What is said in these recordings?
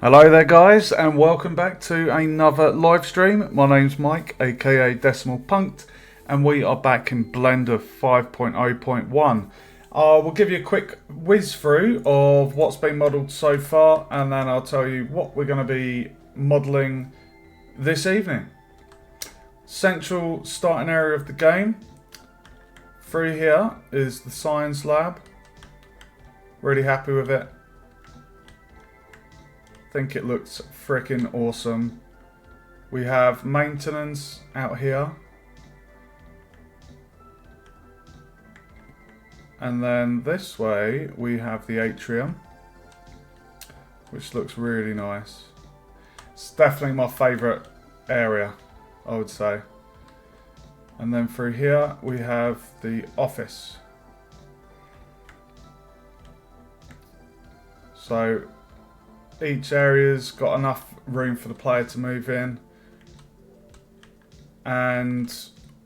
Hello there guys, and welcome back to another live stream. My name's Mike, aka Decimal Punked, and we are back in Blender 5.0.1. We'll give you a quick whiz through of what's been modelled so far, and then I'll tell you what we're going to be modelling this evening. Central starting area of the game. Through here is the science lab. Really happy with it. Think it looks freaking awesome. We have maintenance out here. And then this way we have the atrium, which looks really nice. It's definitely my favourite area, I would say. And then through here we have the office. So each area's got enough room for the player to move in. And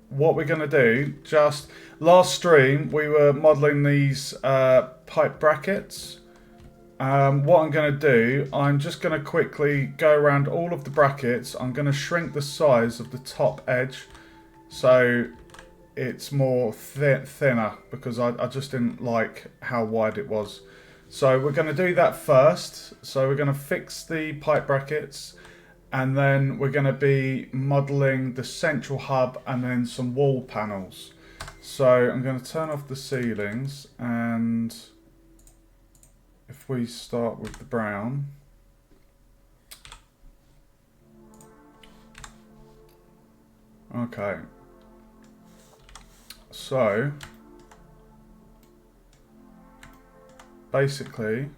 what we're going to do, just last stream we were modelling these pipe brackets. What I'm going to do, I'm just going to quickly go around all of the brackets. I'm going to shrink the size of the top edge so it's more thinner, because I just didn't like how wide it was. So we're going to do that first. So we're going to fix the pipe brackets, and then we're going to be modelling the central hub and then some wall panels. So I'm going to turn off the ceilings, and if we start with the brown. Okay. So basically,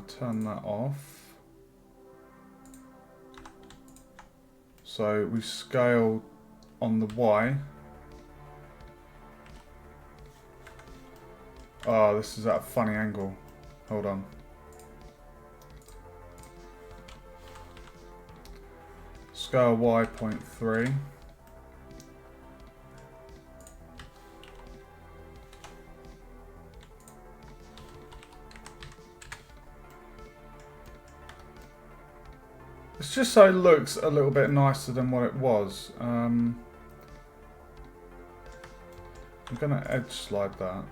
turn that off. So we scale on the Y. Oh, this is at a funny angle. Hold on. Scale Y 0.3. It's just so it looks a little bit nicer than what it was. I'm going to edge slide that.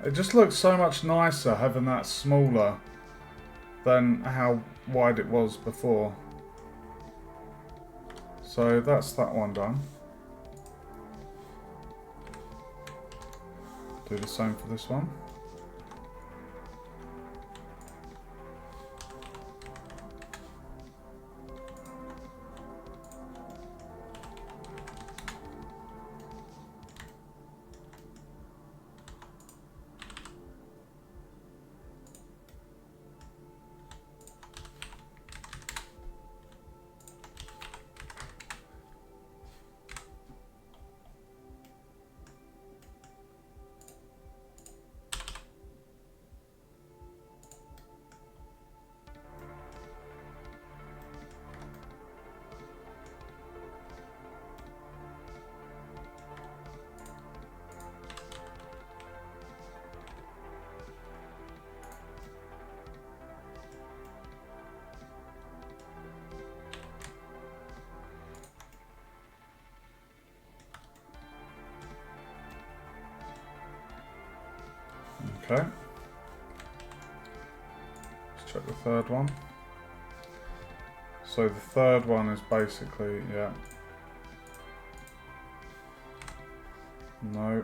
It just looks so much nicer having that smaller than how wide it was before. So that's that one done. Do the same for this one. Okay. Let's check the third one. So the third one is basically, yeah. No.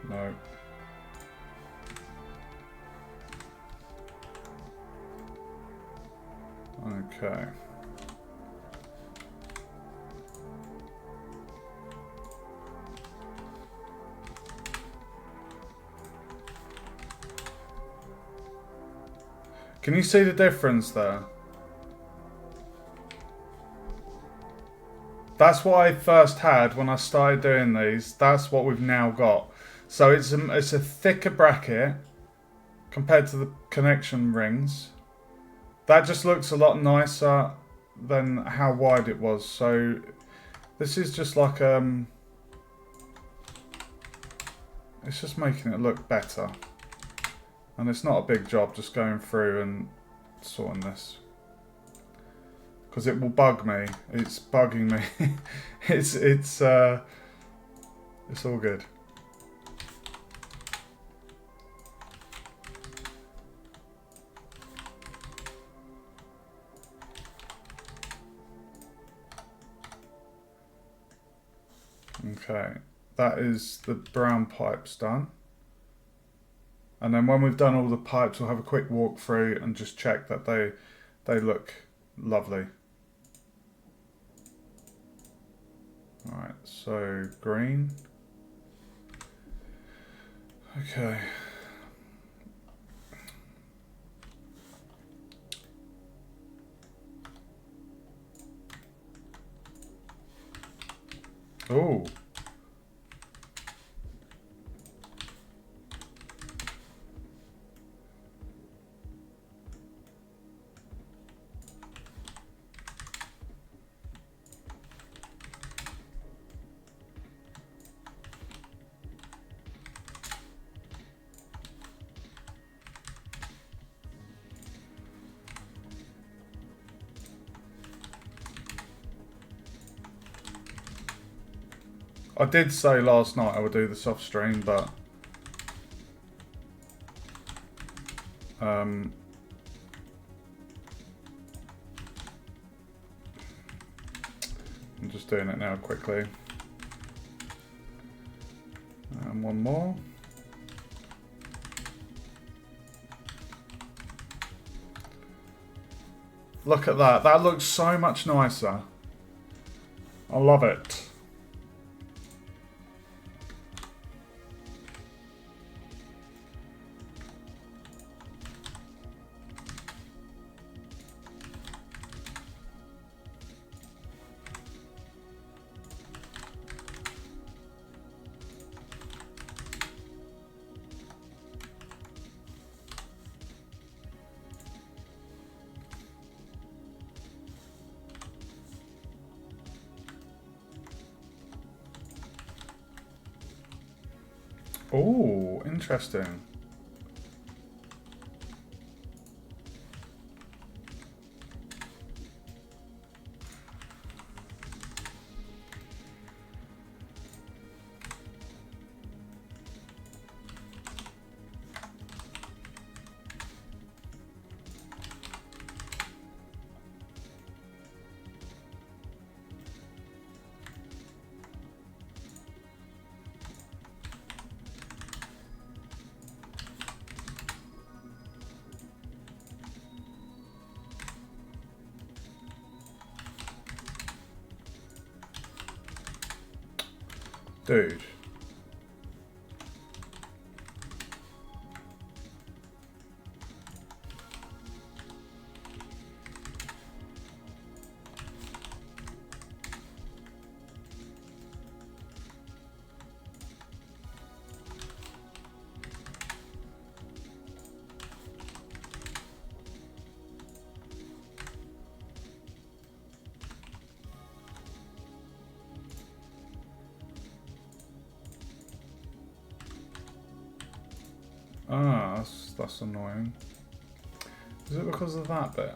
No. Okay. Can you see the difference there? That's what I first had when I started doing these. That's what we've now got. So it's a thicker bracket compared to the connection rings. That just looks a lot nicer than how wide it was. So this is just like it's just making it look better. And it's not a big job just going through and sorting this. Because it will bug me. It's bugging me. it's all good. Okay, that is the brown pipes done. And then when we've done all the pipes, we'll have a quick walk through and just check that they look lovely. Alright, so green. Okay. Oh. I did say last night I would do the soft stream, but I'm just doing it now quickly. And one more. Look at that. That looks so much nicer. I love it. Oh, interesting. Dude. Ah, that's annoying. Is it because of that bit?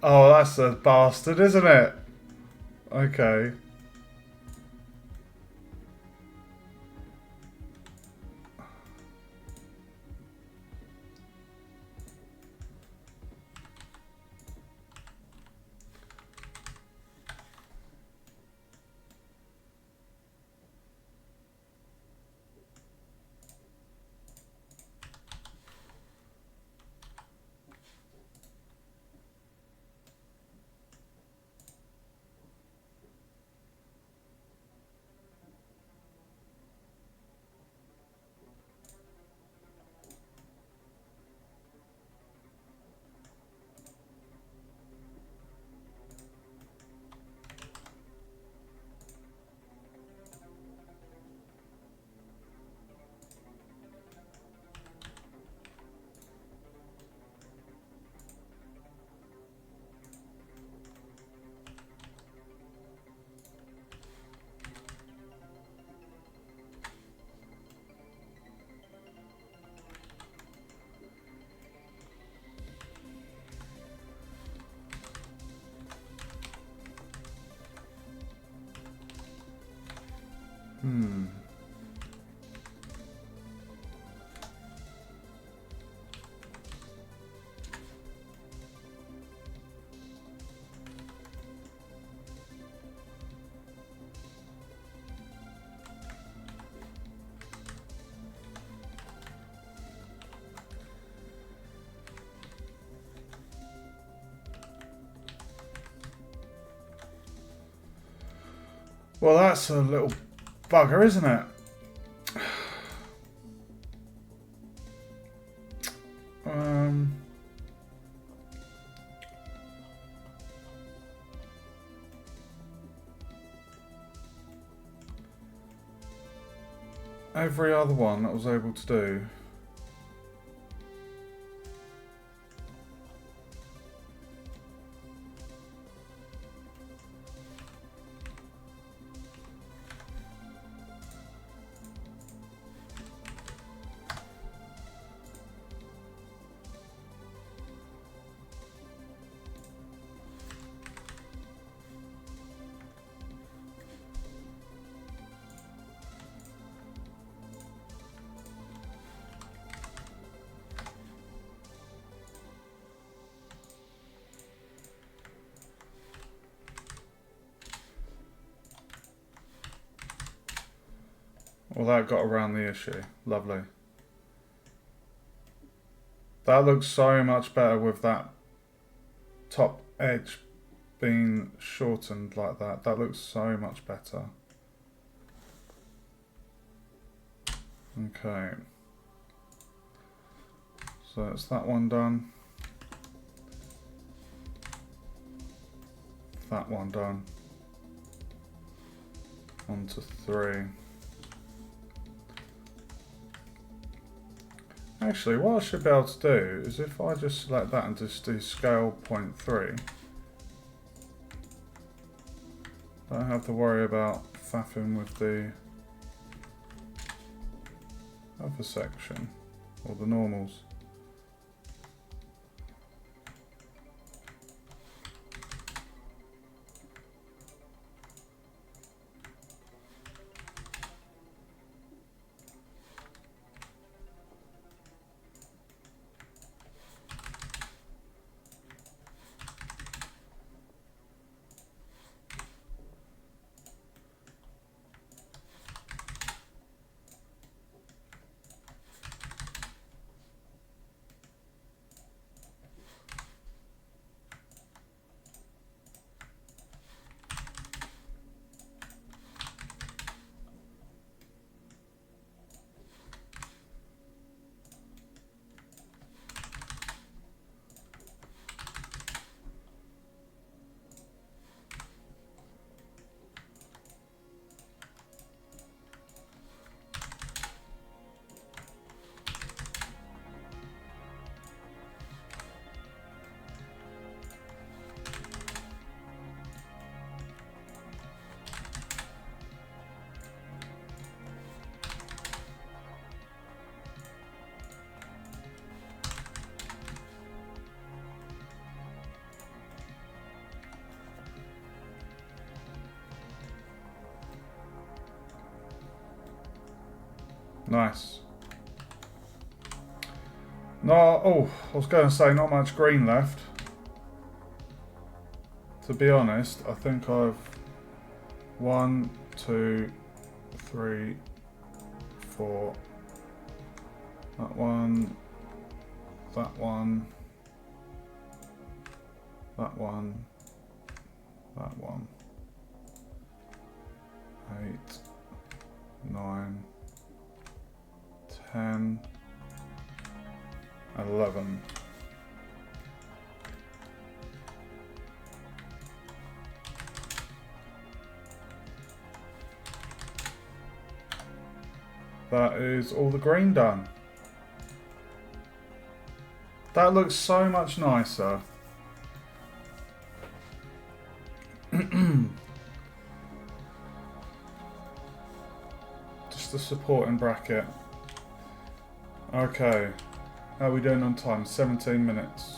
Oh, that's a bastard, isn't it? Okay. Well, that's a little bugger, isn't it? Um, every other one that I was able to do. Well, that got around the issue. Lovely. That looks so much better with that top edge being shortened like that. That looks so much better. Okay. So that's that one done. That one done. On to 3. Actually, what I should be able to do is if I just select that and just do scale 0.3, don't have to worry about faffing with the other section or the normals. Nice. No, oh, I was going to say not much green left. To be honest, I think I've 1, 2, 3, 4. That one. That one. That one. That one. 8, 9, 10, 11. That is all the green done. That looks so much nicer. Just the supporting bracket. Okay. How are we doing on time? 17 minutes.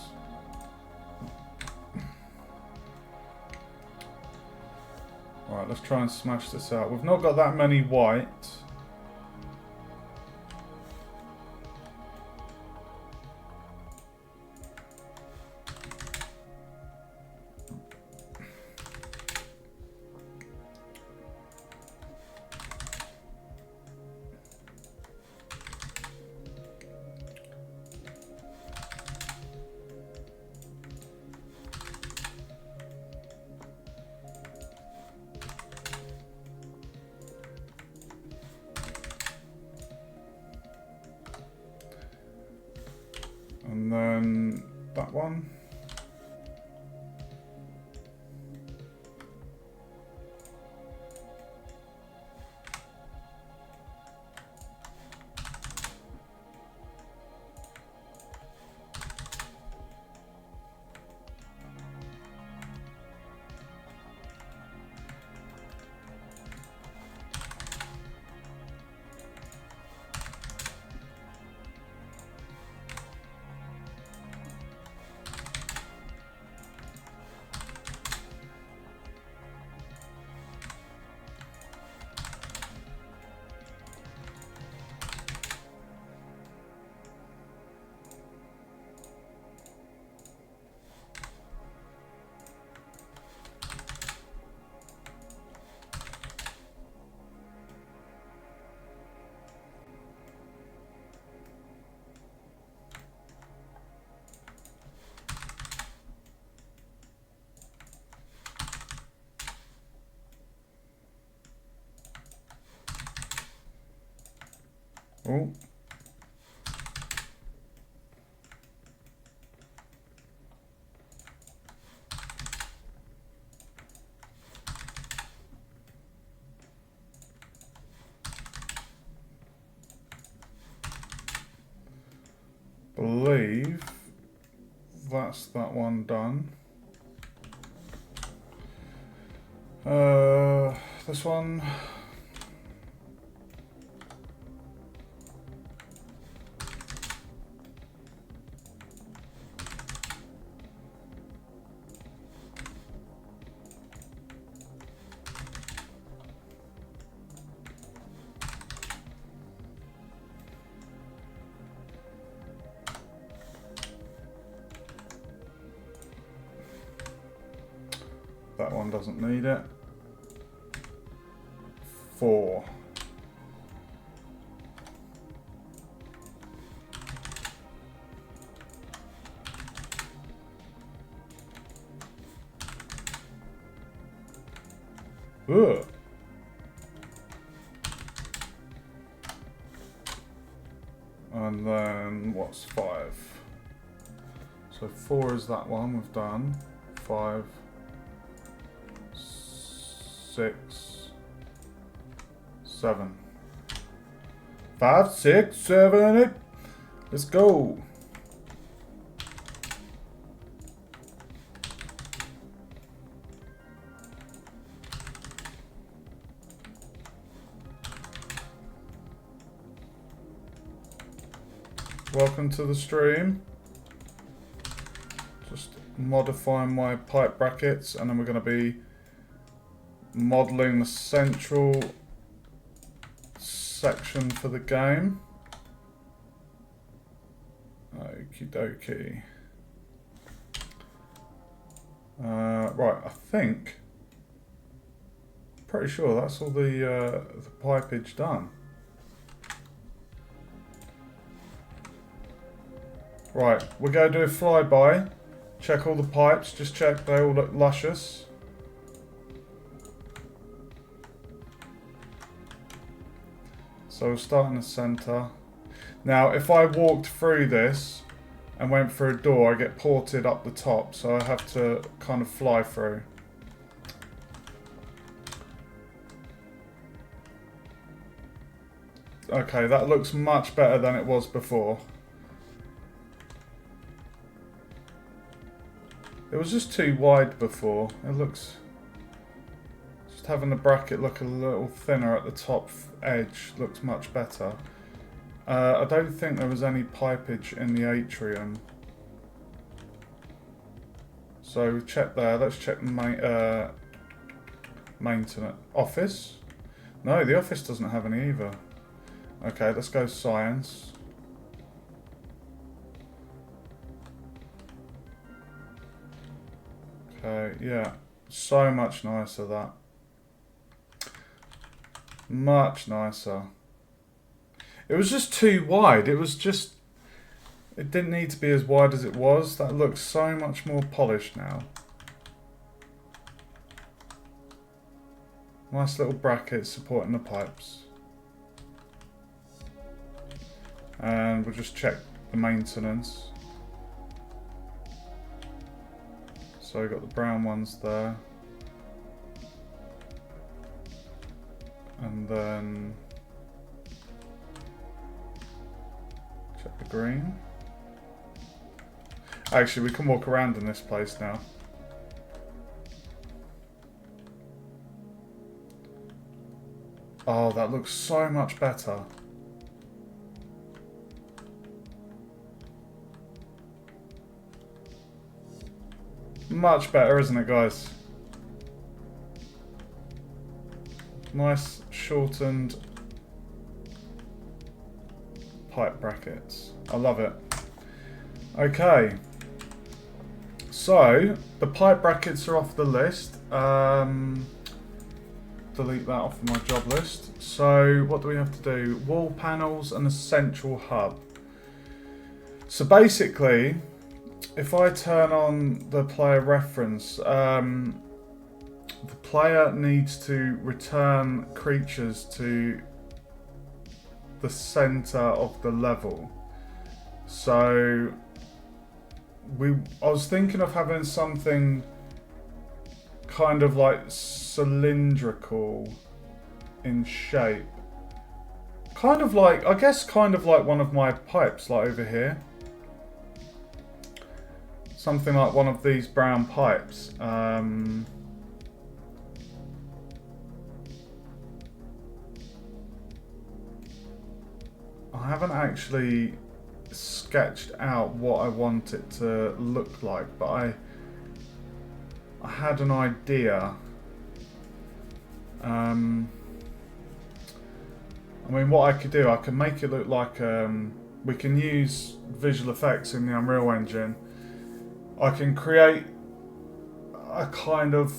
Alright, let's try and smash this out. We've not got that many white. And then that one. Oh. Believe that's that one done. This one. That one doesn't need it. 4. Ugh. And then what's 5? So 4 is that one we've done. 5, 6, 7. 5, 6, 7, 8. Let's go. Welcome to the stream. Just modifying my pipe brackets, and then we're going to be modelling the central section for the game. Okie dokie. Right, I think, pretty sure that's all the pipage done. Right, we're going to do a flyby, check all the pipes, just check they all look luscious. So we'll start in the centre. Now, if I walked through this and went through a door, I get ported up the top, so I have to kind of fly through. Okay, that looks much better than it was before. It was just too wide before. It looks... Just having the bracket look a little thinner at the top edge looks much better. I don't think there was any pipage in the atrium. So check there. Let's check the maintenance. Office? No, the office doesn't have any either. Okay, let's go science. Okay, yeah. So much nicer that. Much nicer. It was just too wide. It was just... It didn't need to be as wide as it was. That looks so much more polished now. Nice little brackets supporting the pipes. And we'll just check the maintenance. So we've got the brown ones there. And then check the green. Actually, we can walk around in this place now. Oh, that looks so much better. Much better, isn't it, guys? Nice, shortened pipe brackets. I love it. Okay. So, the pipe brackets are off the list. Delete that off of my job list. So, what do we have to do? Wall panels and a central hub. So basically, if I turn on the player reference, the player needs to return creatures to the center of the level. So I was thinking of having something kind of like cylindrical in shape. Kind of like, I guess kind of like one of my pipes, like over here. Something like one of these brown pipes. I haven't actually sketched out what I want it to look like, but I had an idea. I mean, what I could do, I can make it look like, we can use visual effects in the Unreal Engine. I can create a kind of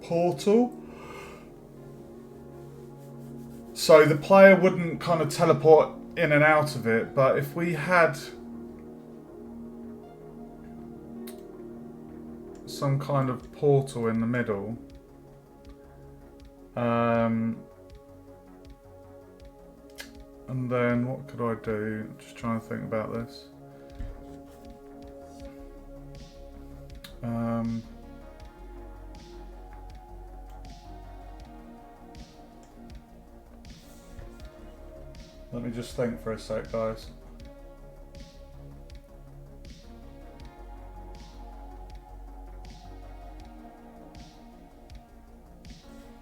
portal. So the player wouldn't kind of teleport in and out of it, but if we had some kind of portal in the middle, and then what could I do? Just trying to think about this. Let me just think for a sec, guys.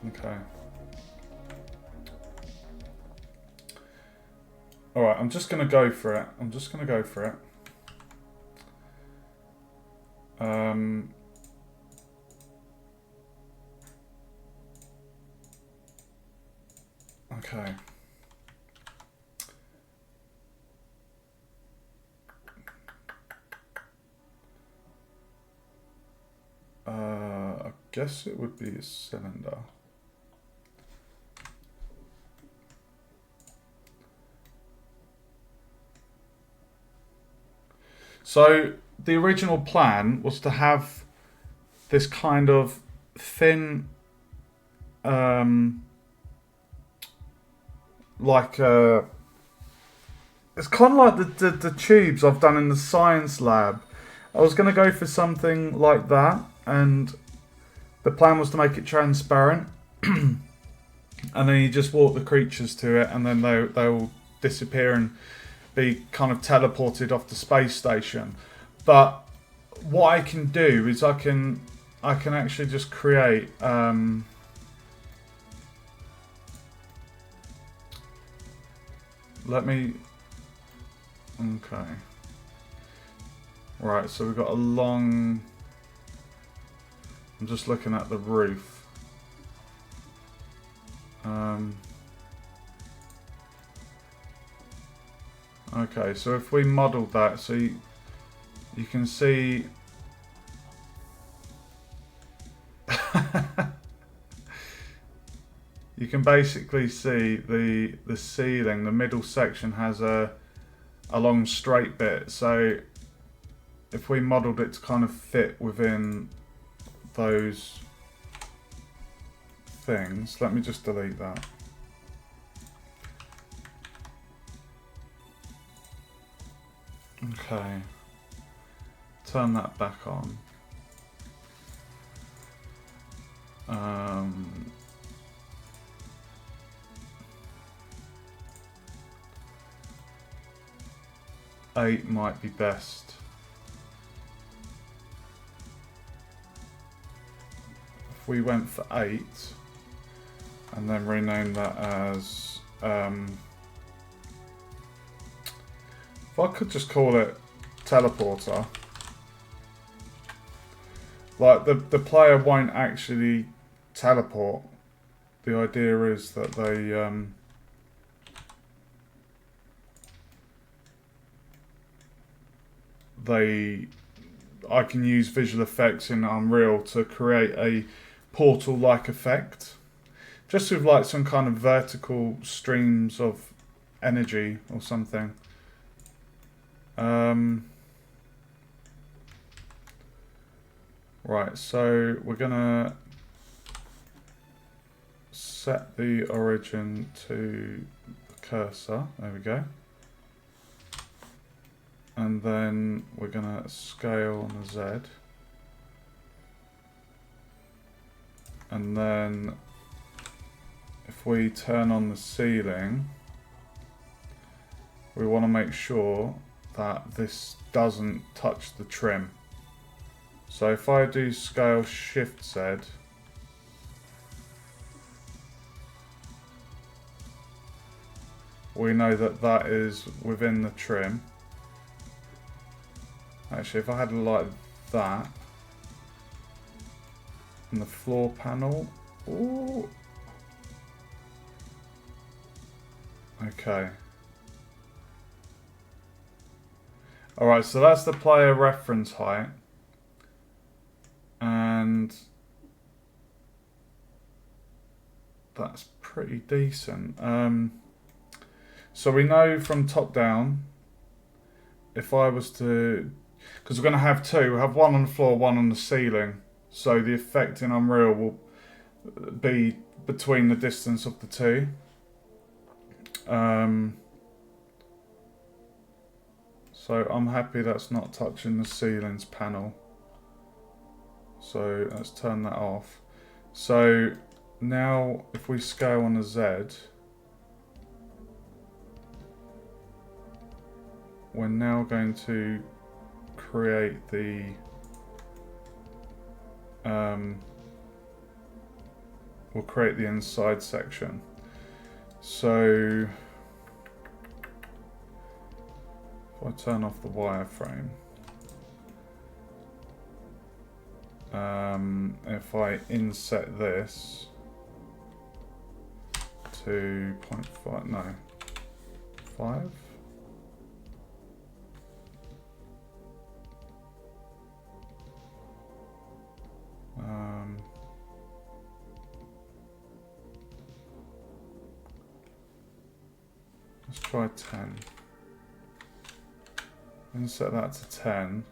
Okay. Alright, I'm just going to go for it. Okay. I guess it would be a cylinder. So the original plan was to have this kind of thin, like it's kind of like the tubes I've done in the science lab. I was going to go for something like that, and the plan was to make it transparent, and then you just walk the creatures to it, and then they'll disappear and be kind of teleported off the space station. But what I can do is I can actually just create let me, okay, right, so we've got a long, I'm just looking at the roof. Okay, so if we modelled that, so you can see you can basically see the ceiling, the middle section has a long straight bit. So if we modelled it to kind of fit within those things, let me just delete that. Okay, turn that back on. 8 might be best. If we went for 8 and then rename that as if I could just call it teleporter, like the player won't actually teleport. The idea is that I can use visual effects in Unreal to create a portal-like effect, just with like some kind of vertical streams of energy or something. Right, so we're gonna set the origin to the cursor. There we go. And then we're gonna scale on the Z. And then if we turn on the ceiling, we want to make sure that this doesn't touch the trim. So if I do scale Shift Z, we know that that is within the trim. Actually, if I had it like that, and the floor panel, ooh. Okay. Alright, so that's the player reference height. And that's pretty decent. So we know from top down, if I was to, because we're going to have two, we'll have one on the floor, one on the ceiling. So the effect in Unreal will be between the distance of the two. So I'm happy that's not touching the ceilings panel. So let's turn that off. So now if we scale on the Z, we're now going to create the we'll create the inside section. So if I turn off the wireframe, if I inset this to 0.5, no, 5. Let's try 10. And set that to 10.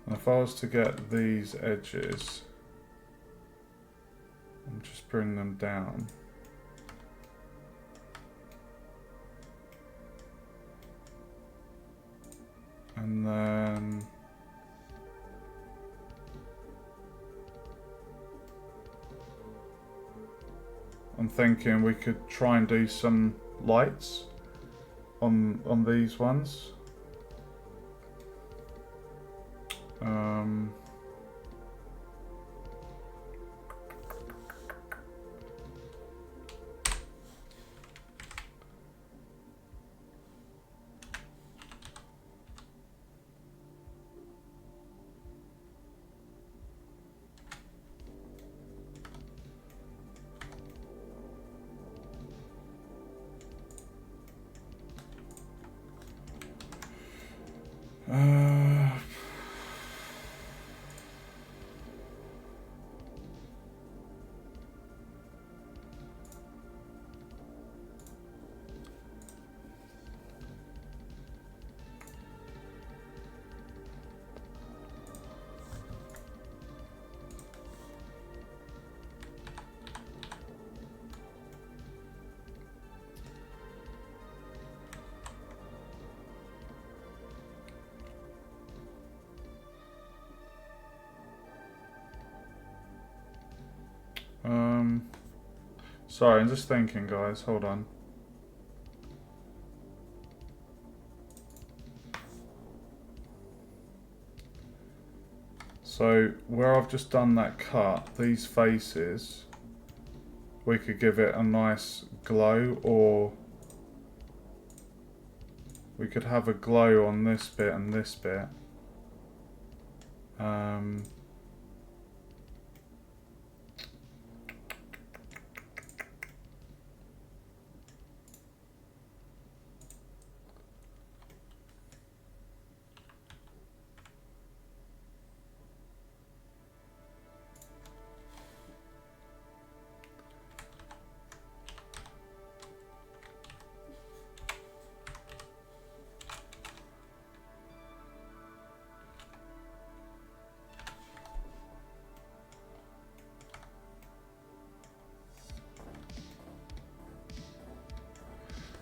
And if I was to get these edges and just bring them down. And then I'm thinking we could try and do some lights on these ones. Sorry, I'm just thinking, guys. Hold on. So, where I've just done that cut, these faces, we could give it a nice glow, or we could have a glow on this bit and this bit.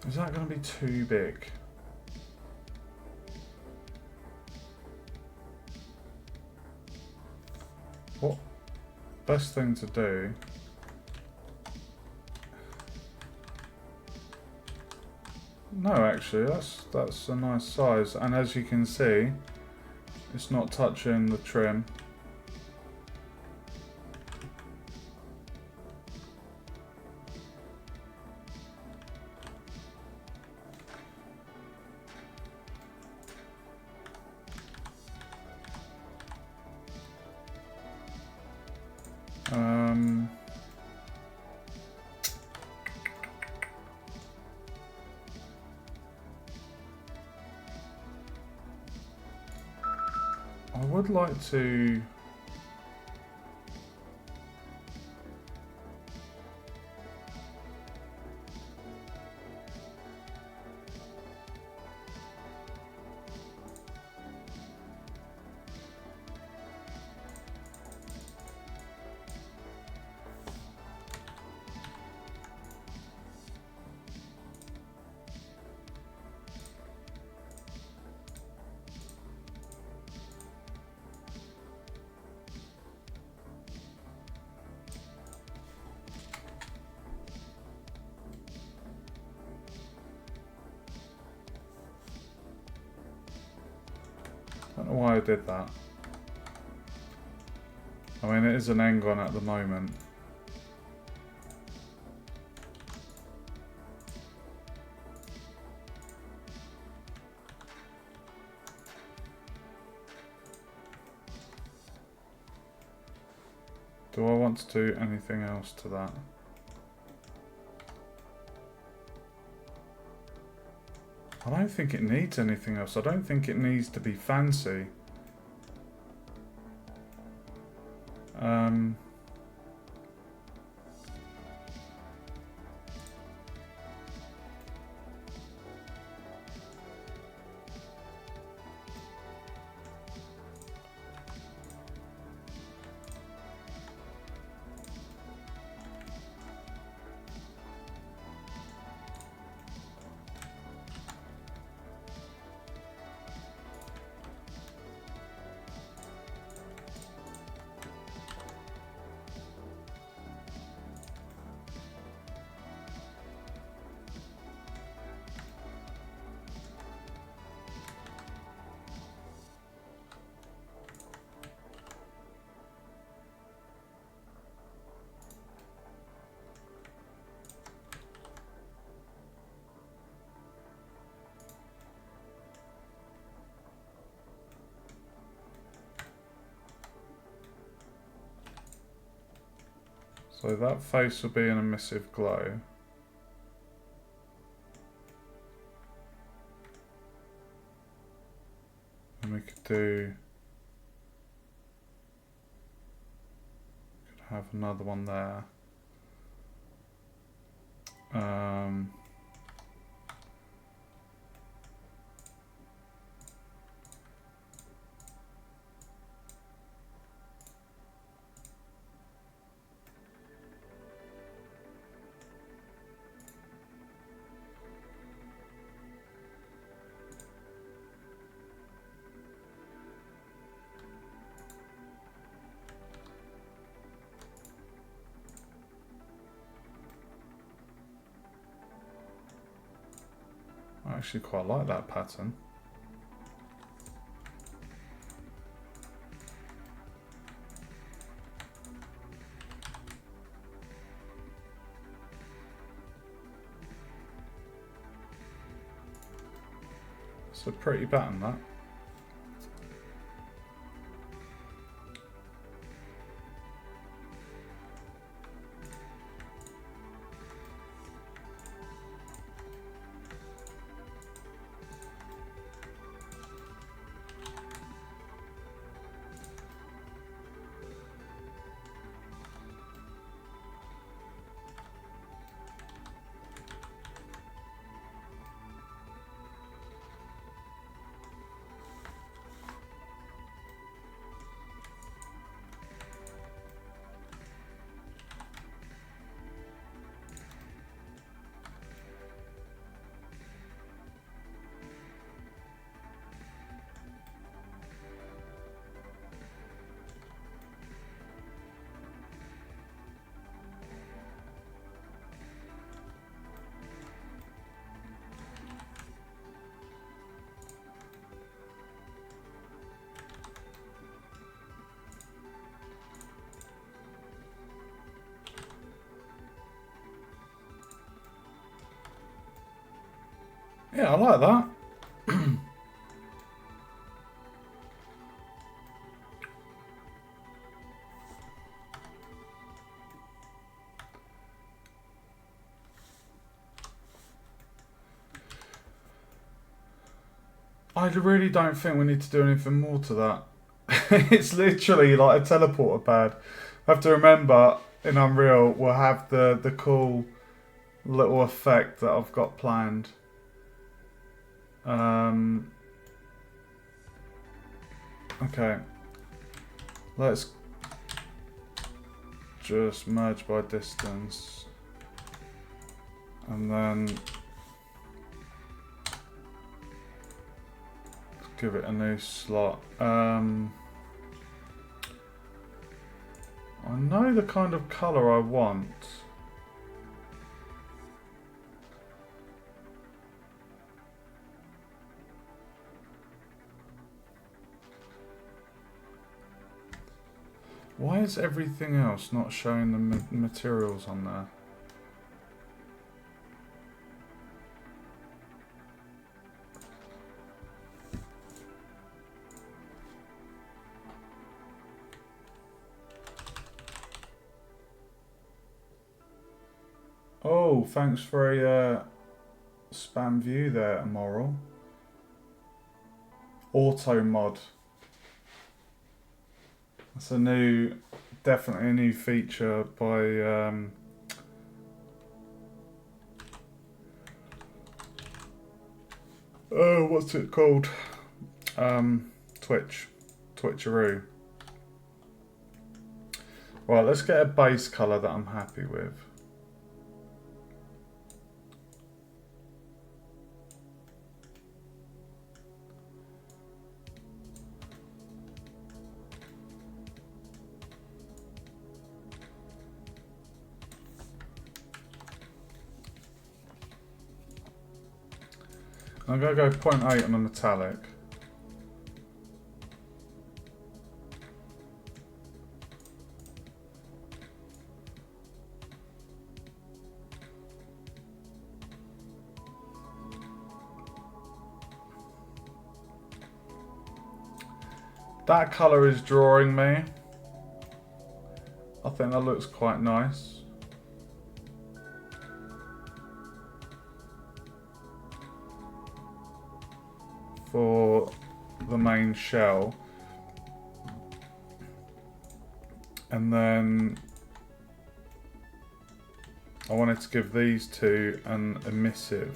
Is that going to be too big? What? Best thing to do. No, actually, that's a nice size, and as you can see, it's not touching the trim. I would like to... I don't know why I did that. I mean, it is an Engon at the moment. Do I want to do anything else to that? I don't think it needs anything else. I don't think it needs to be fancy. So that face will be an emissive glow. And we could have another one there. I actually quite like that pattern. It's a pretty pattern, that. Yeah, I like that. I really don't think we need to do anything more to that. It's literally like a teleporter pad. I have to remember in Unreal we'll have the cool little effect that I've got planned. Okay. Let's just merge by distance. And then give it a new slot. I know the kind of colour I want. Why is everything else not showing the materials on there? Oh, thanks for a spam view there, immoral. Auto mod. That's a new, definitely a new feature by oh, what's it called? Twitcheroo. Right, let's get a base colour that I'm happy with. I'm going to go 0.8 on a metallic. That colour is drawing me. I think that looks quite nice. For the main shell. And then I wanted to give these two an emissive.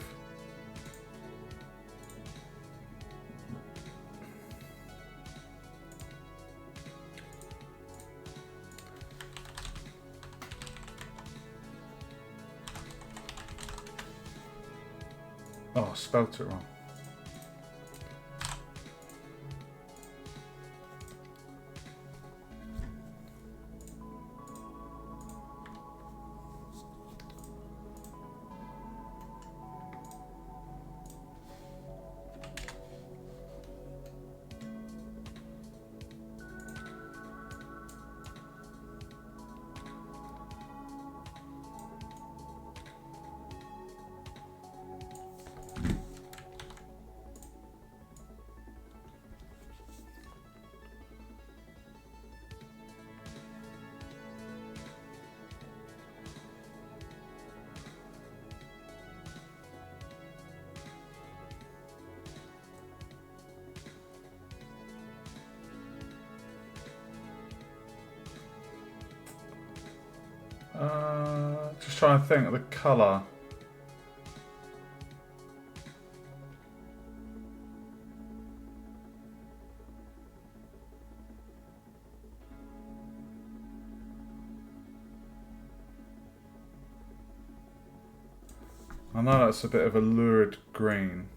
Oh, I spelt it wrong. Just trying to think of the colour. I know that's a bit of a lurid green.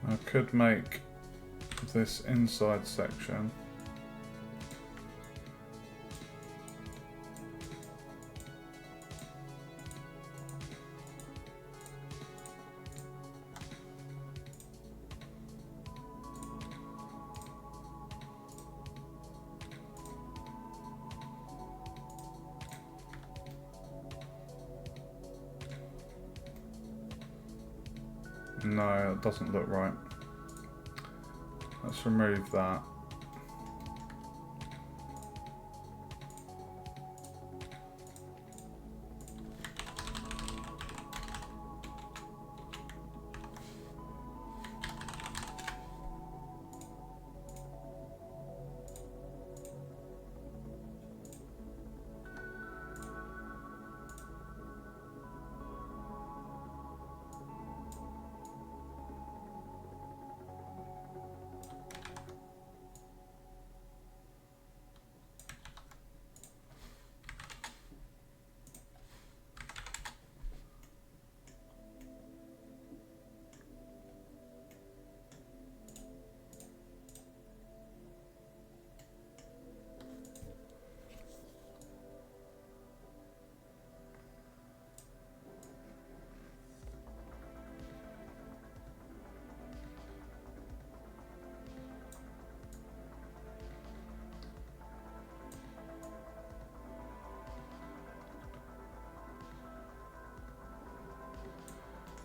I could make this inside section no, it doesn't look right. Let's remove that.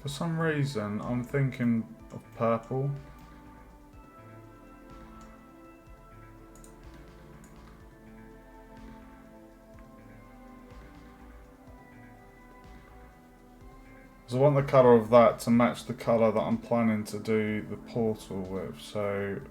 For some reason, I'm thinking of purple. So I want the colour of that to match the colour that I'm planning to do the portal with. So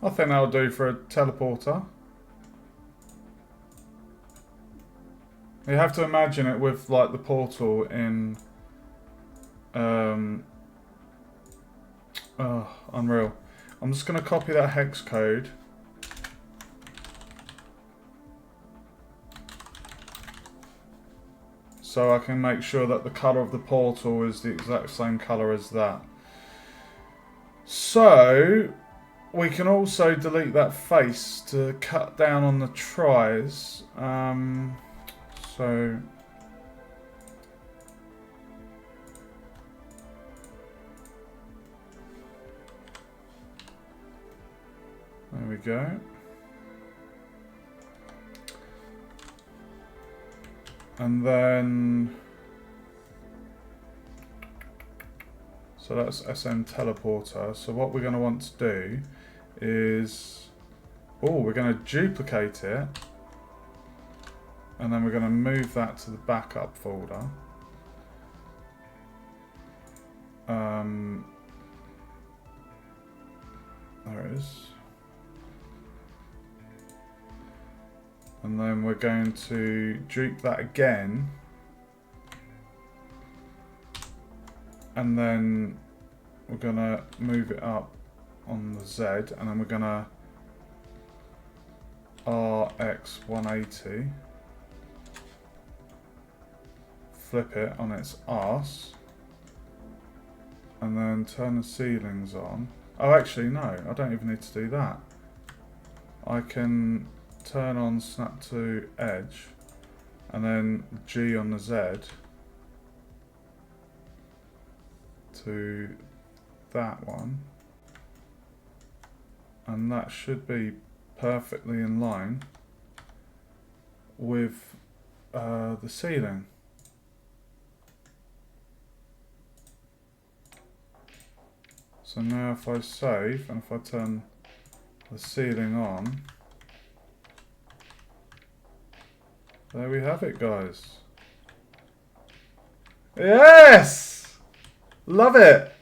I think that'll do for a teleporter. You have to imagine it with like the portal in Unreal. I'm just going to copy that hex code. So I can make sure that the colour of the portal is the exact same colour as that. So we can also delete that face to cut down on the tries. So there we go. And then, so that's SM teleporter. So what we're going to want to do is, we're going to duplicate it. And then we're going to move that to the backup folder. There it is. And then we're going to dupe that again. And then we're going to move it up on the Z. And then we're going to RX 180. Flip it on its arse. And then turn the ceilings on. Oh, actually, no. I don't even need to do that. I can turn on snap to edge, and then G on the Z to that one, and that should be perfectly in line with the ceiling. So now if I save and if I turn the ceiling on, there we have it, guys. Yes! Love it!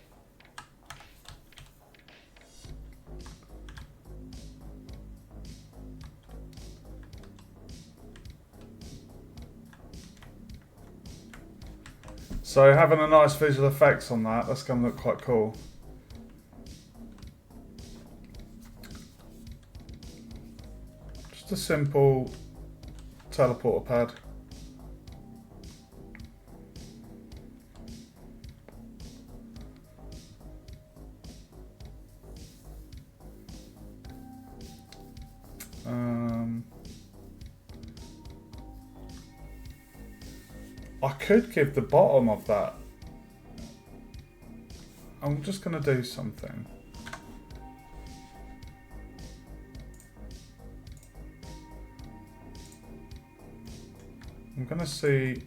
So having a nice visual effects on that, that's going to look quite cool. Just a simple teleporter pad. I could give the bottom of that. I'm just going to do something. I'm going to see.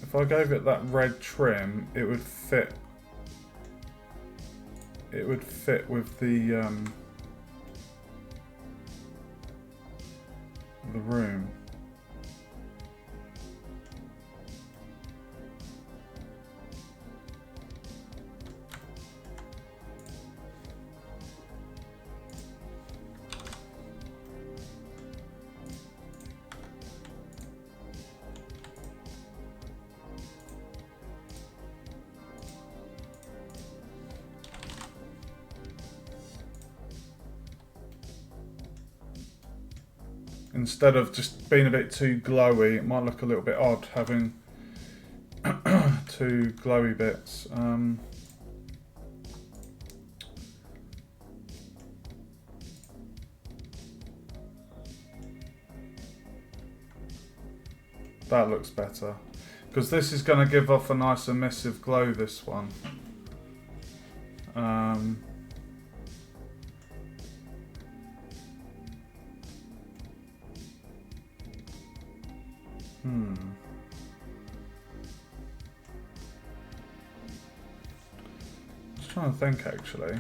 If I gave it that red trim, it would fit. It would fit with the the room. Instead of just being a bit too glowy, it might look a little bit odd having two glowy bits. That looks better. Because this is going to give off a nice emissive glow, this one. Just trying to think actually.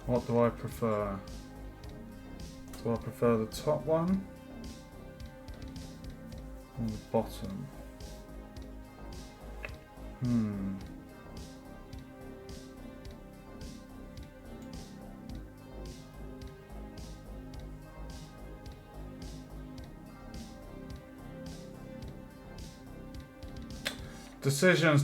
What do I prefer? Do I prefer the top one or the bottom? Decisions.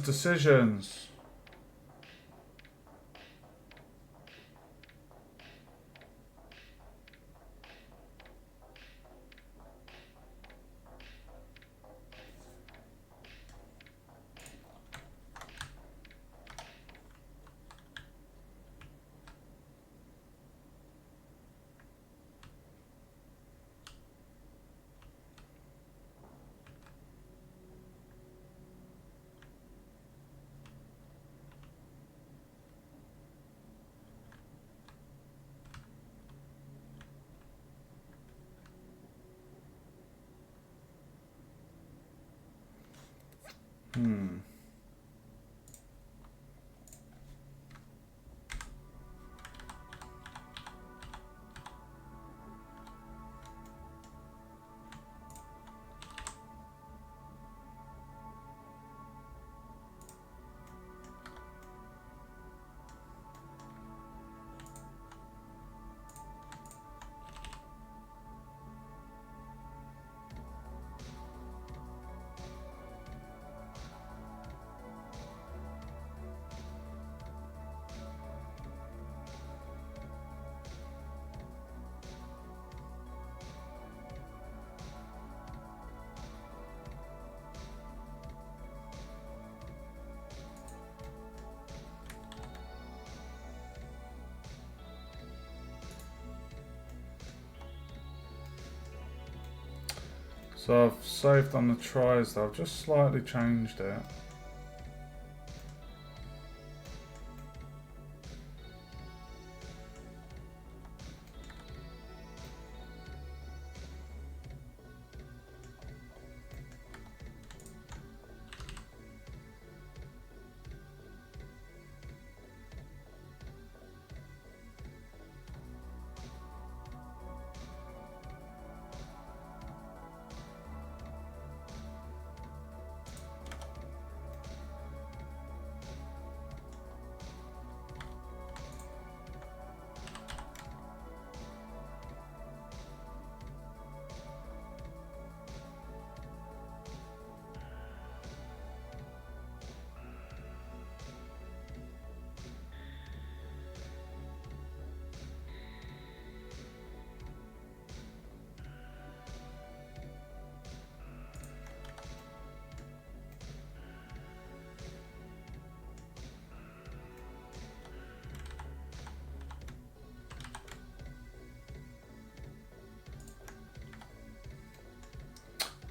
So I've saved on the tries though, I've just slightly changed it.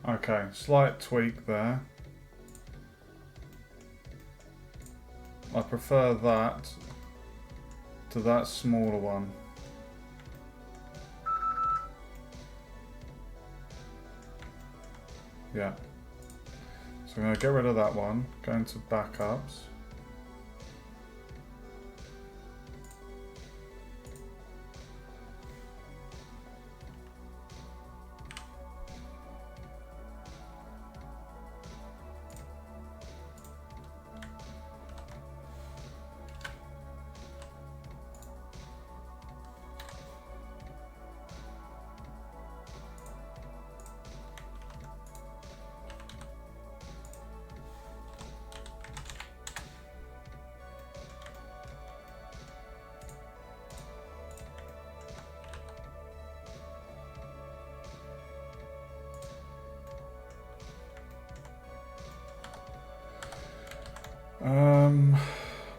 Okay, slight tweak there. I prefer that to that smaller one. Yeah. So I'm going to get rid of that one. Go into backups.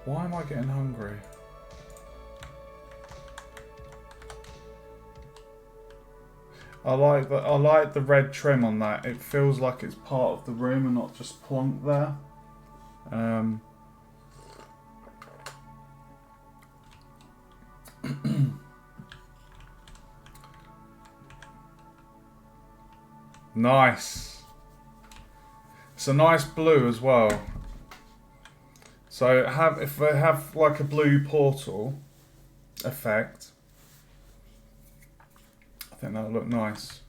Why am I getting hungry? I like the red trim on that. It feels like it's part of the room and not just plonked there. Nice. It's a nice blue as well. So if they have like a blue portal effect, I think that'll look nice.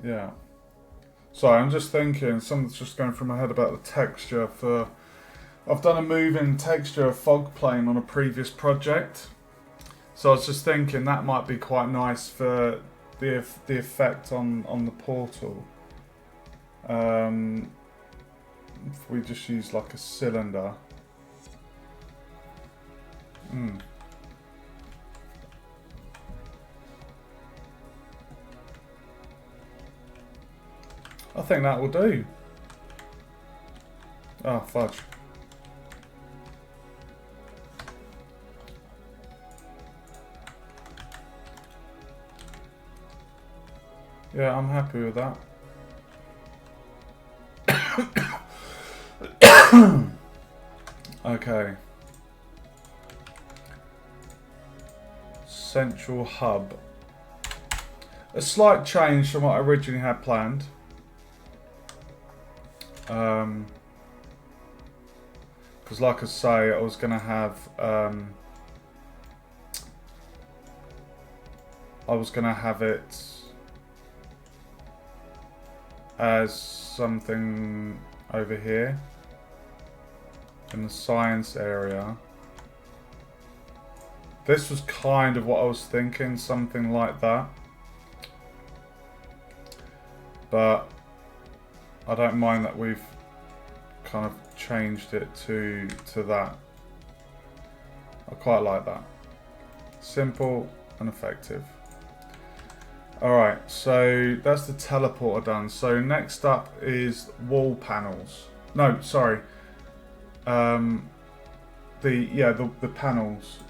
Yeah. Sorry, I'm just thinking, something's just going through my head about the texture for... I've done a move-in texture of fog plane on a previous project. So I was just thinking that might be quite nice for the effect on the portal. If we just use like a cylinder. I think that will do. Oh, fudge. Yeah, I'm happy with that. Okay. Central hub. A slight change from what I originally had planned. Because like I say, I was going to have it as something over here in the science area. This was kind of what I was thinking, something like that. But I don't mind that we've kind of changed it to that. I quite like that. Simple and effective. Alright, so that's the teleporter done. So next up is wall panels. No, sorry. The panels.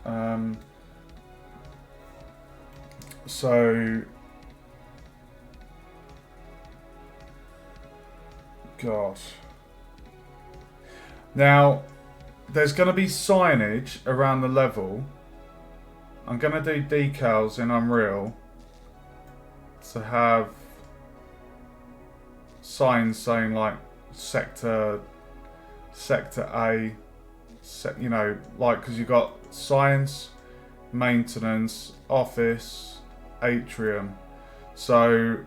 Gosh. Now, there's going to be signage around the level. I'm going to do decals in Unreal to have signs saying like sector A, you know, like, because you've got science, maintenance, office, atrium. So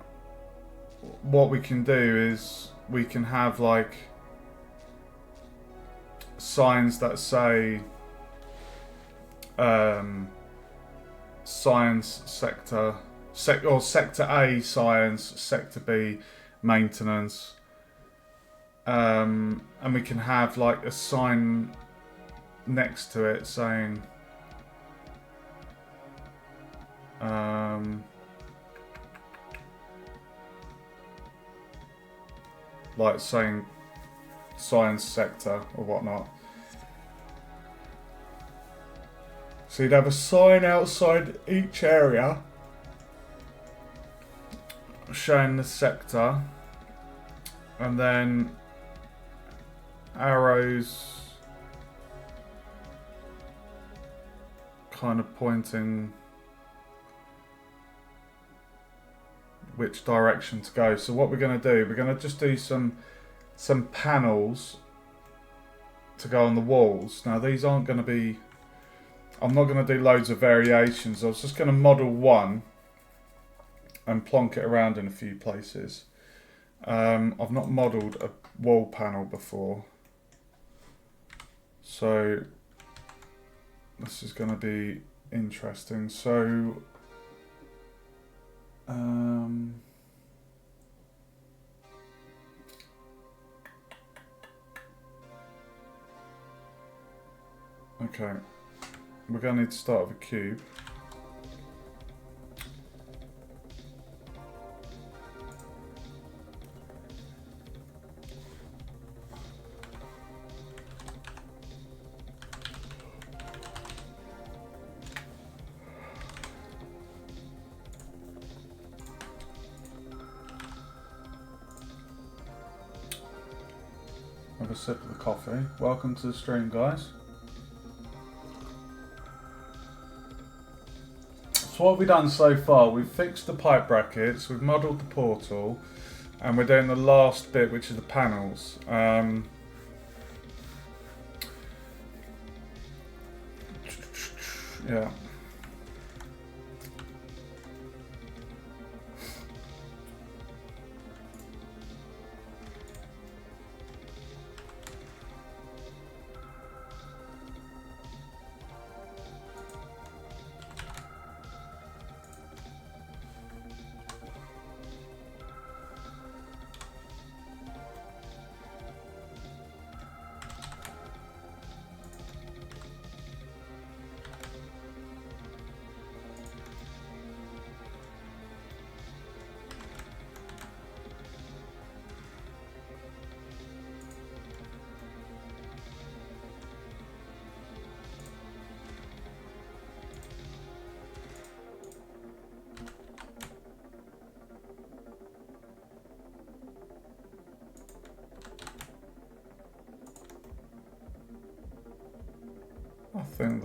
what we can do is we can have like signs that say science sector, or sector A science, sector B maintenance, and we can have like a sign next to it saying Like saying science sector or whatnot. So you'd have a sign outside each area showing the sector, and then arrows kind of pointing which direction to go. So what we're going to do, we're going to just do some panels to go on the walls. Now these aren't going to be, I'm not going to do loads of variations. I was just going to model one and plonk it around in a few places. I've not modelled a wall panel before, so this is going to be interesting. So okay, we're going to need to start with a cube. Have a sip of the coffee. Welcome to the stream, guys. So what have we done so far? We've fixed the pipe brackets, we've modelled the portal, and we're doing the last bit, which is the panels. Yeah. I think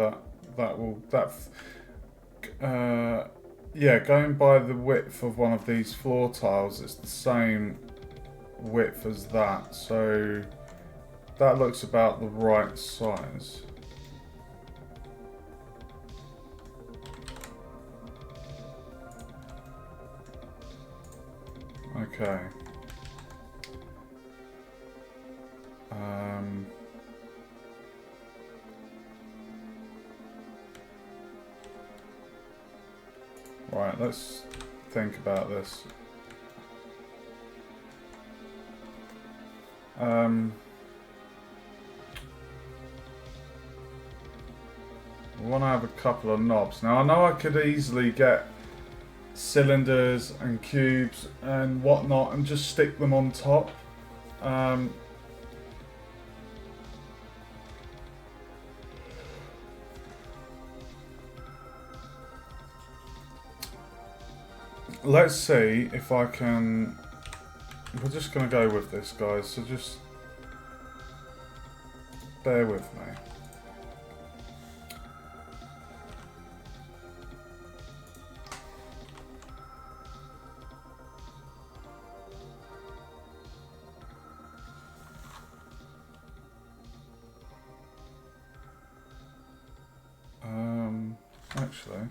yeah, going by the width of one of these floor tiles, it's the same width as that, so that looks about the right size. Okay. Right, let's think about this. We want to have a couple of knobs. Now I know I could easily get cylinders and cubes and whatnot and just stick them on top. Let's see if I can. We're just going to go with this, guys, so just bear with me. Actually,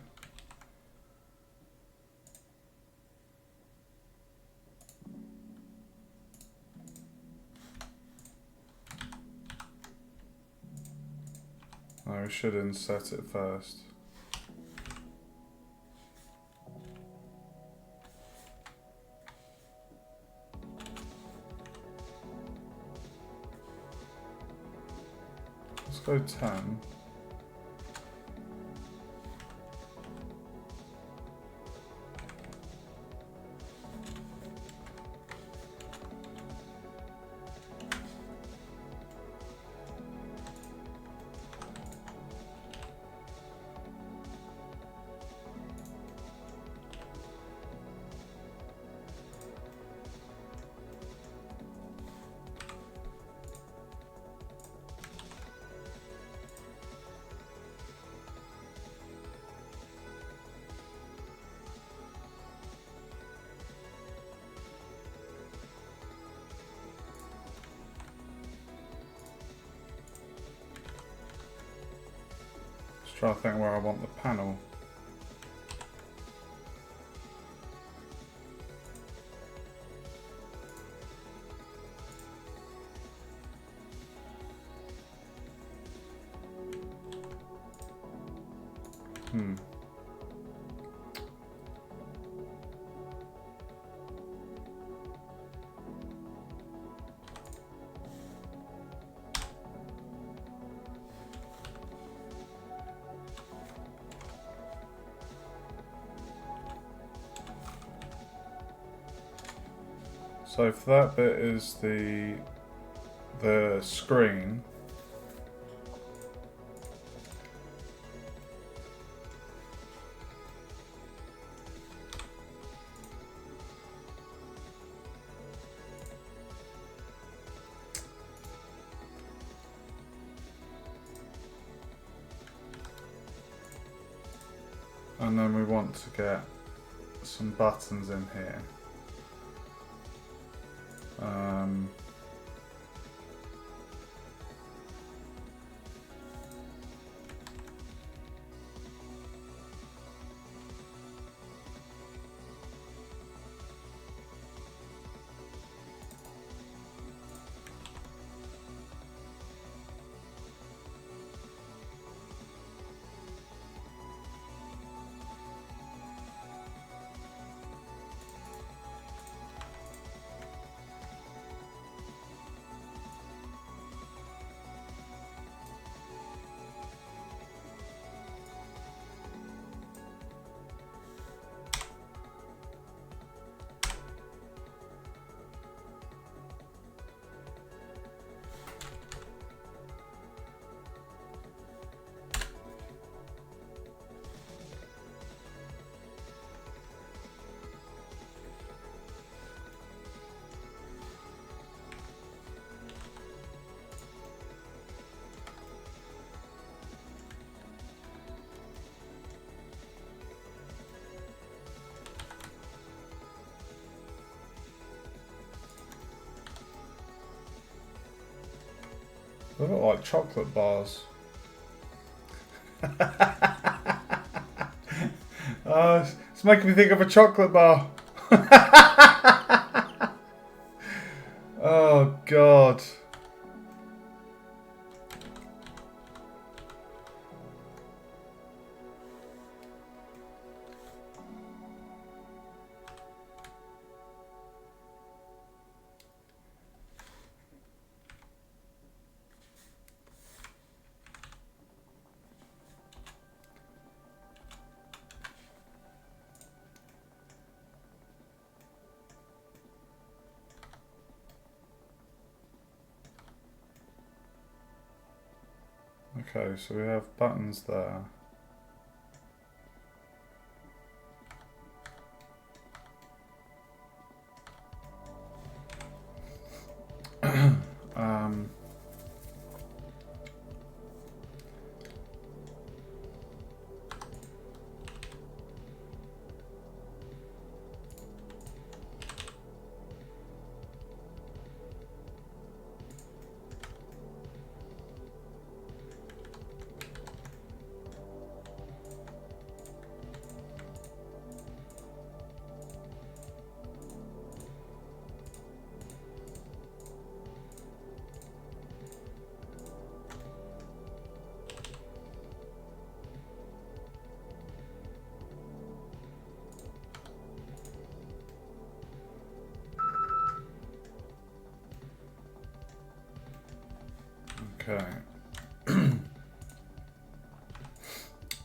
no, we should inset it first. Let's go 10. Try to think where I want the panel. So if that bit is the screen, and then we want to get some buttons in here. They look like chocolate bars. It's making me think of a chocolate bar. Oh God. Okay, so we have buttons there. Okay.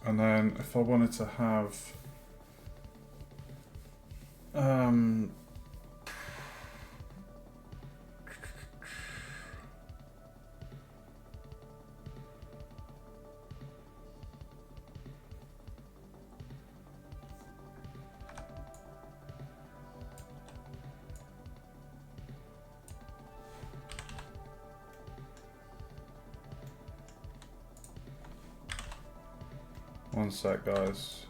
And then if I wanted to have one sec, guys.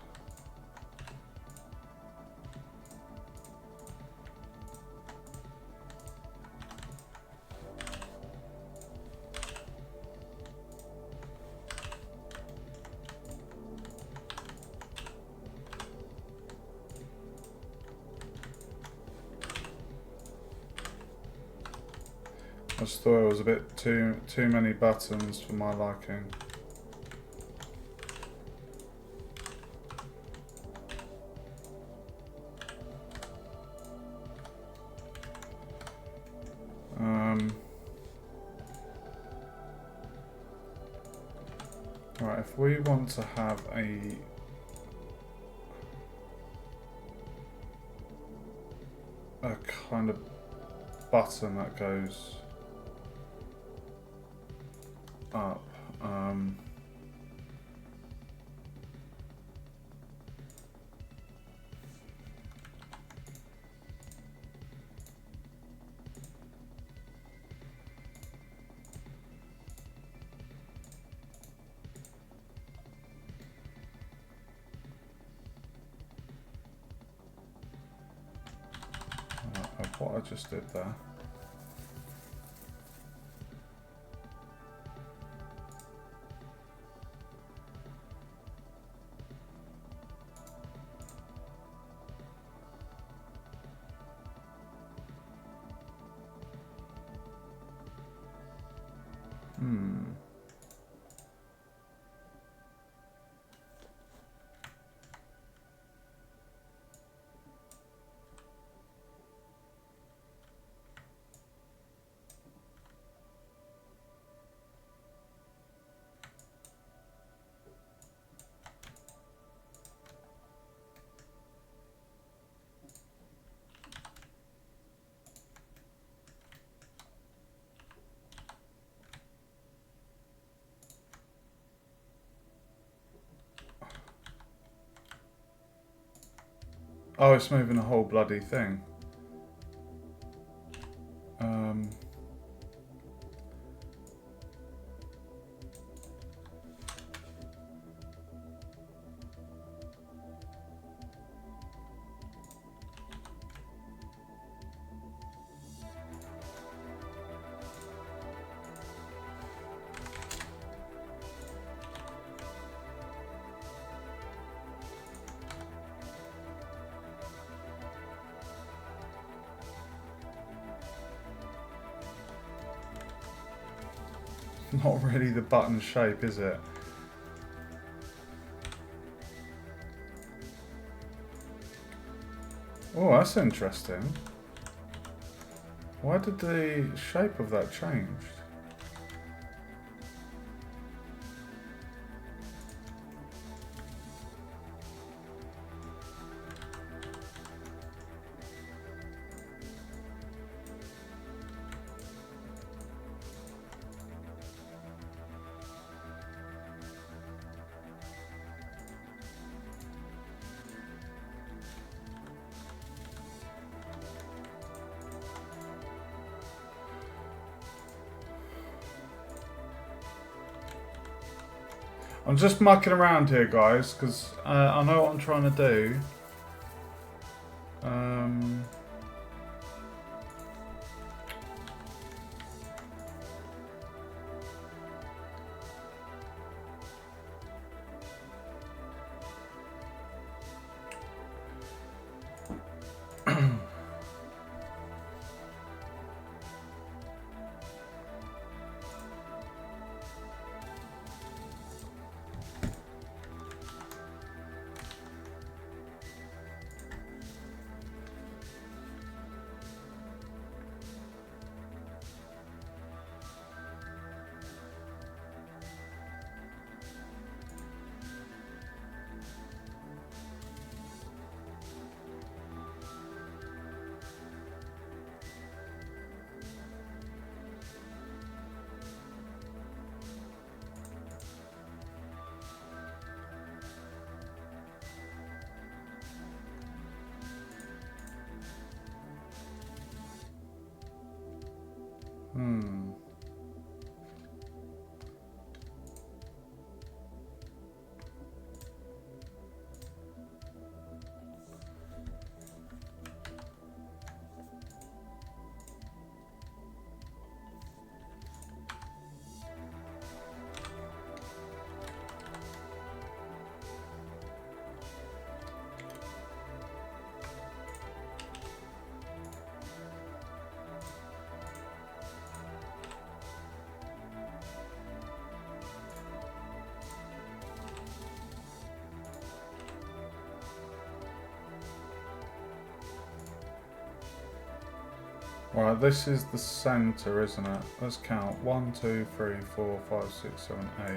I just thought it was a bit too many buttons for my liking. Right, if we want to have a kind of button that goes up, what I just did there. Oh, it's moving the whole bloody thing. Not really the button shape, is it? Oh, that's interesting. Why did the shape of that change? I'm just mucking around here, guys, because I know what I'm trying to do. Right, this is the centre, isn't it? Let's count. 1, 2, 3, 4, 5, 6, 7, 8.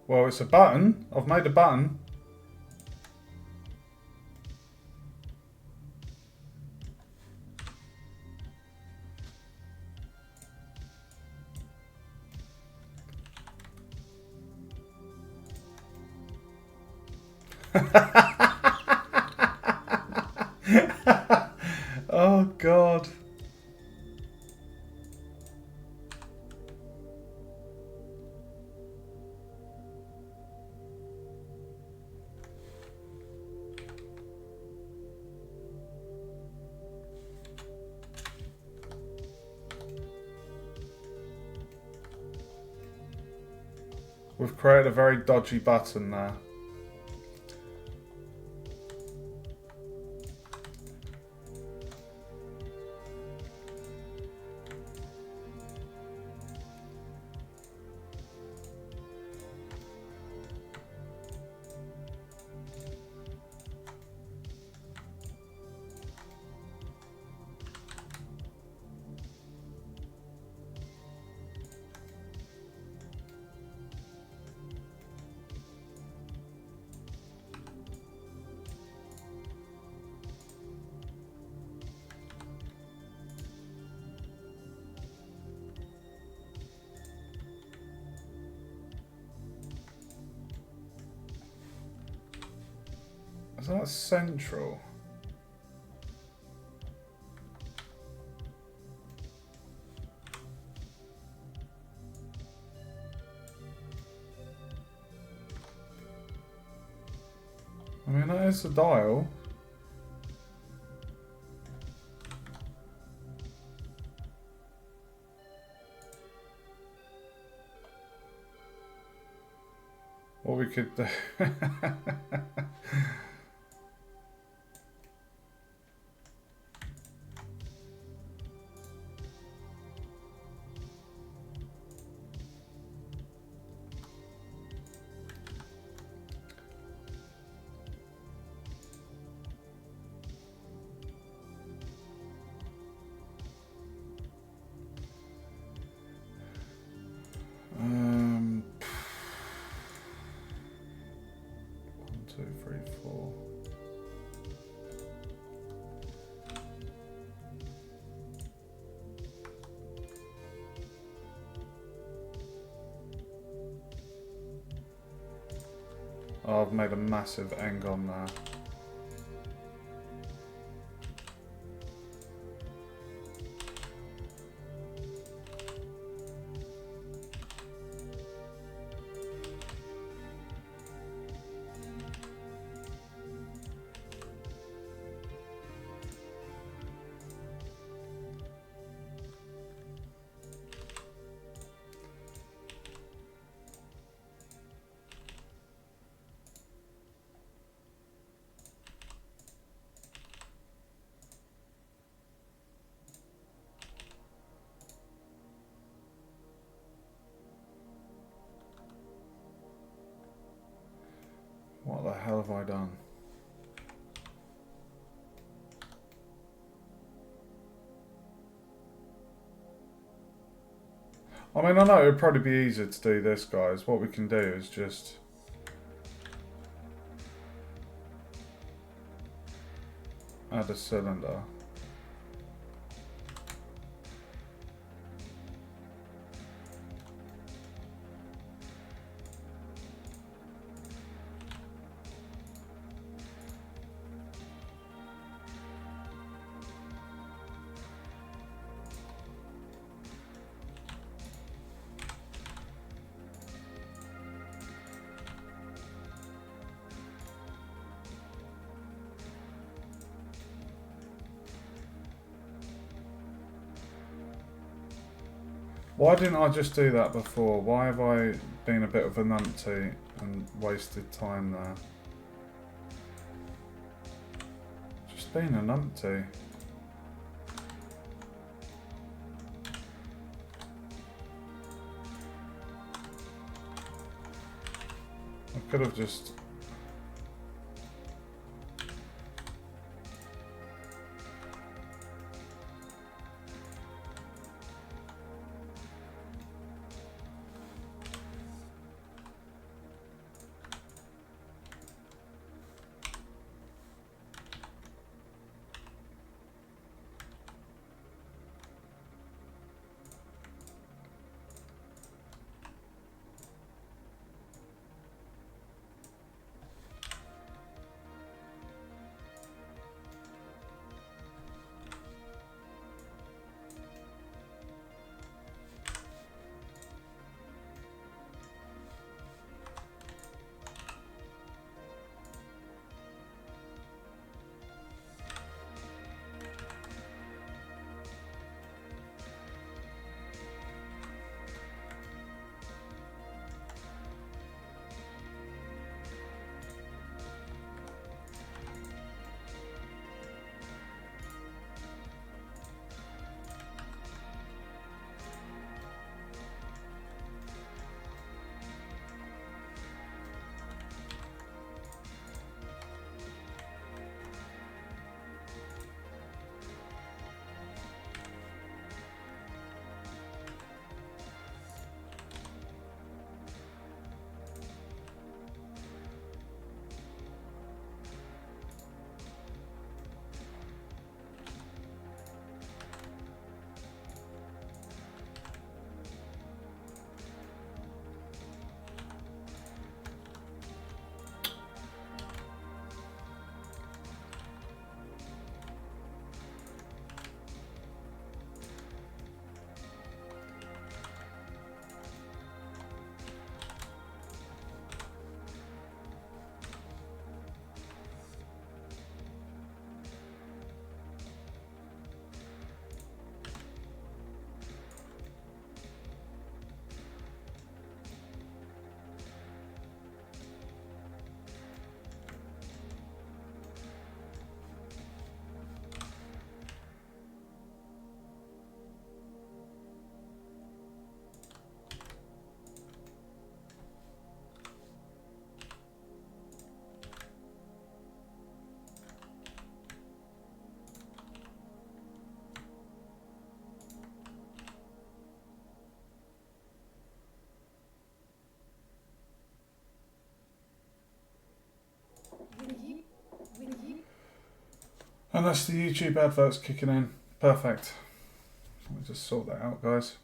Well, it's a button. I've made a button. Oh, God. We've created a very dodgy button there. Is that central? I mean, that is the dial. What we could do. One, two, three, four. Oh, I've made a massive end on there. What the hell have I done? I mean, I know it would probably be easier to do this, guys. What we can do is just... add a cylinder. Why didn't I just do that before? Why have I been a bit of a numpty and wasted time there? Just being a numpty. I could have just... And that's the YouTube adverts kicking in. Perfect. Let me just sort that out, guys.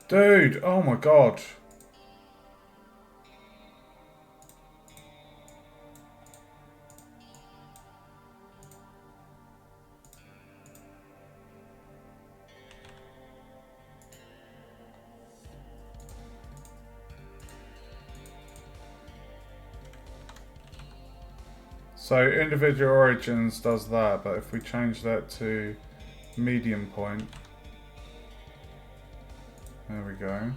Dude, oh my god. So individual origins does that, but if we change that to medium point, there we go.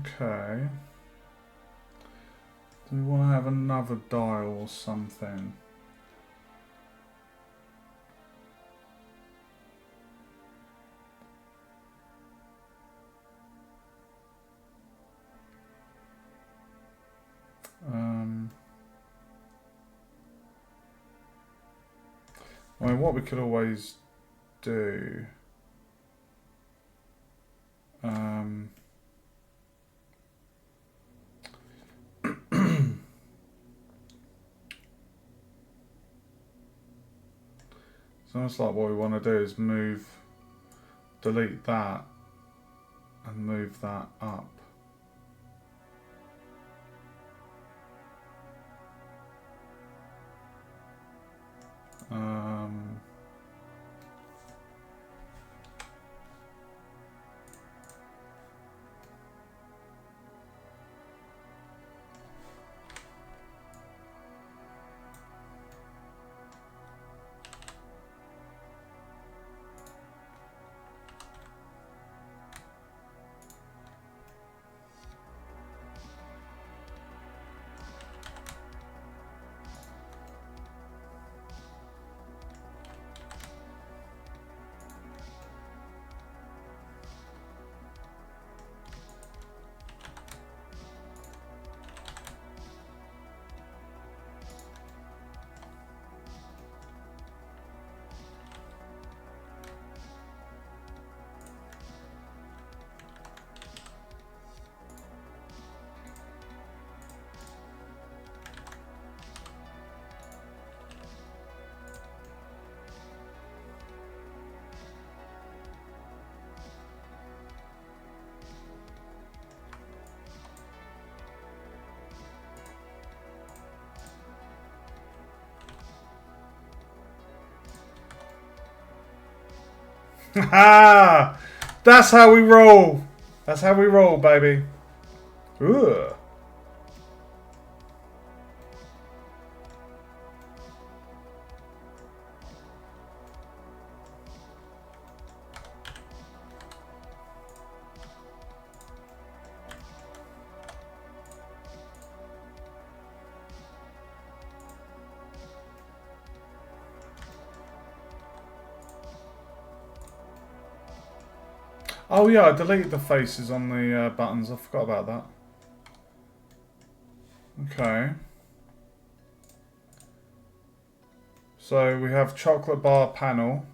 Okay. Do we want to have another dial or something? I mean, what we could always do. It's almost like what we want to do is delete that, and move that up. Ha! That's how we roll. That's how we roll, baby. Ugh. Oh yeah, I deleted the faces on the buttons. I forgot about that. Okay. So we have chocolate bar panel.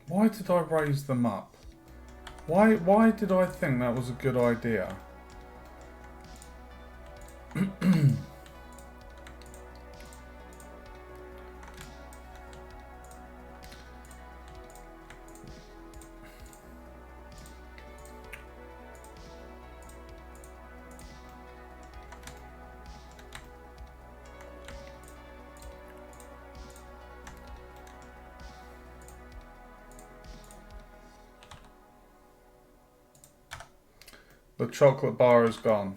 Why did I raise them up? Why did I think that was a good idea? The chocolate bar is gone.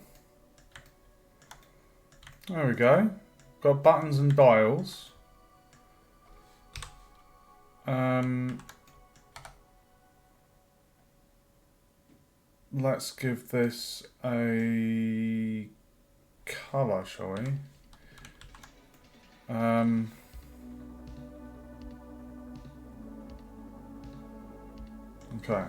There we go. got buttons and dials. Let's give this a colour, shall we? Okay.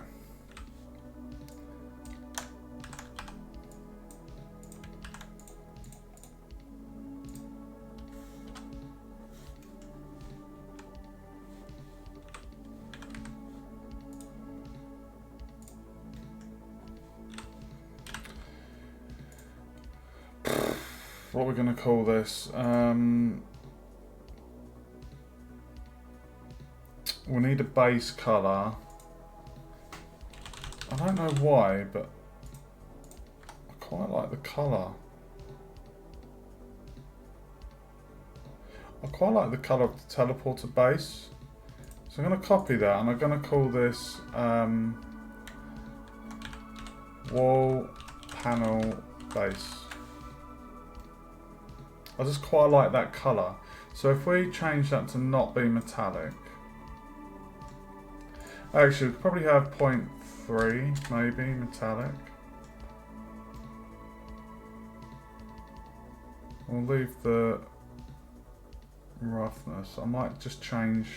What we're going to call this? We need a base colour. I don't know why, but I quite like the colour. I quite like the colour of the teleporter base. So I'm going to copy that and I'm going to call this wall panel base. I just quite like that colour. So if we change that to not be metallic. Actually, we could probably have 0.3 maybe metallic. We'll leave the roughness. I might just change.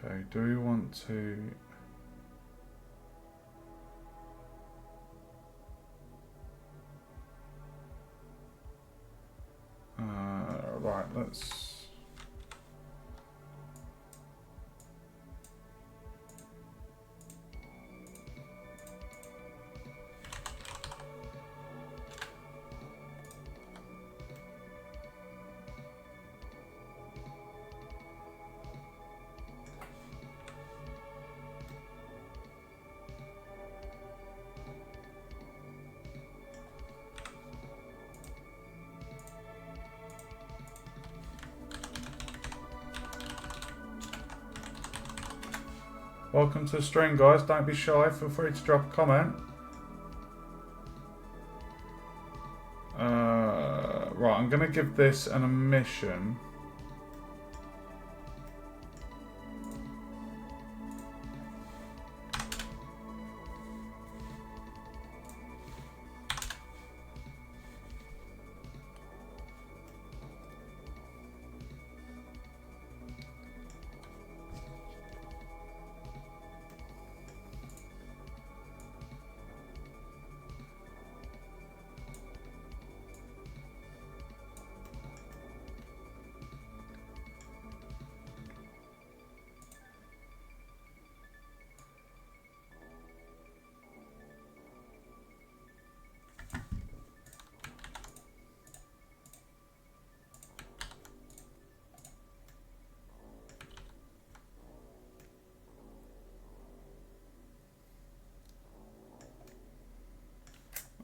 Okay, do we want to... right, let's... Welcome to the stream, guys. Don't be shy. Feel free to drop a comment. Right, I'm going to give this an emission.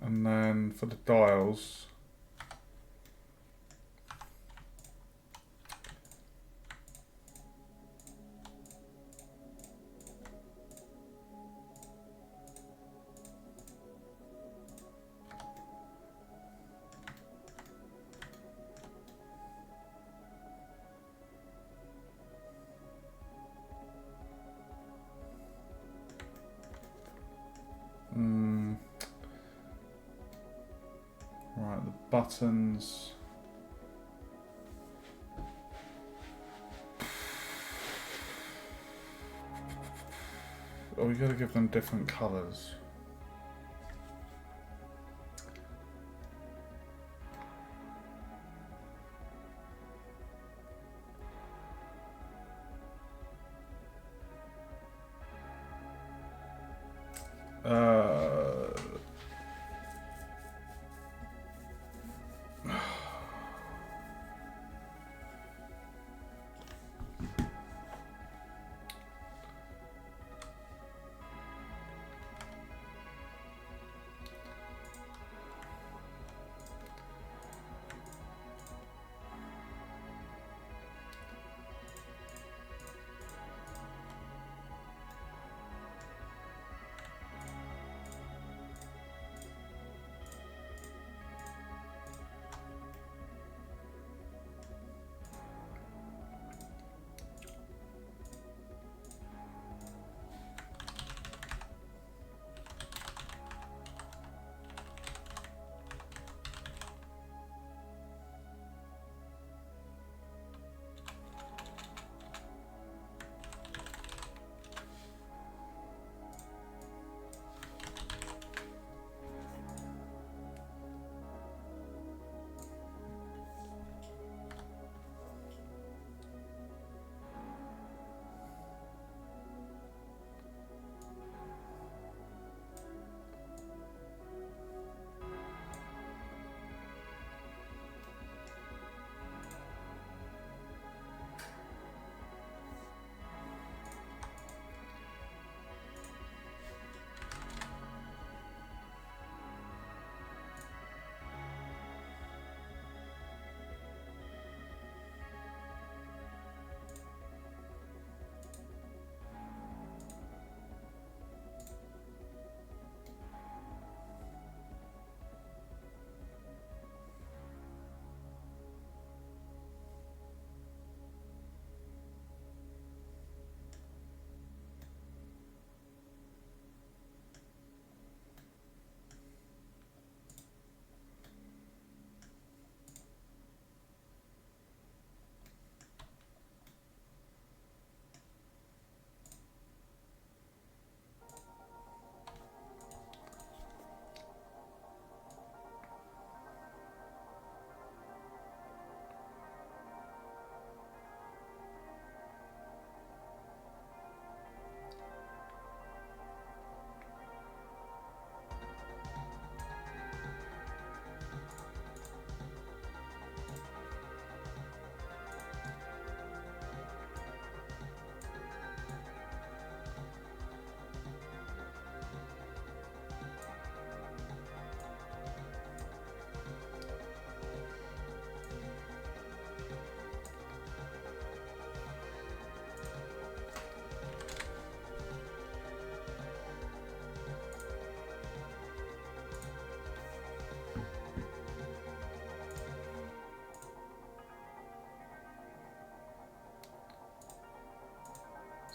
And then for the dials, right, the buttons. Oh, we got to give them different colours.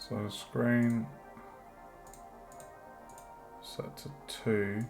So screen set to 2.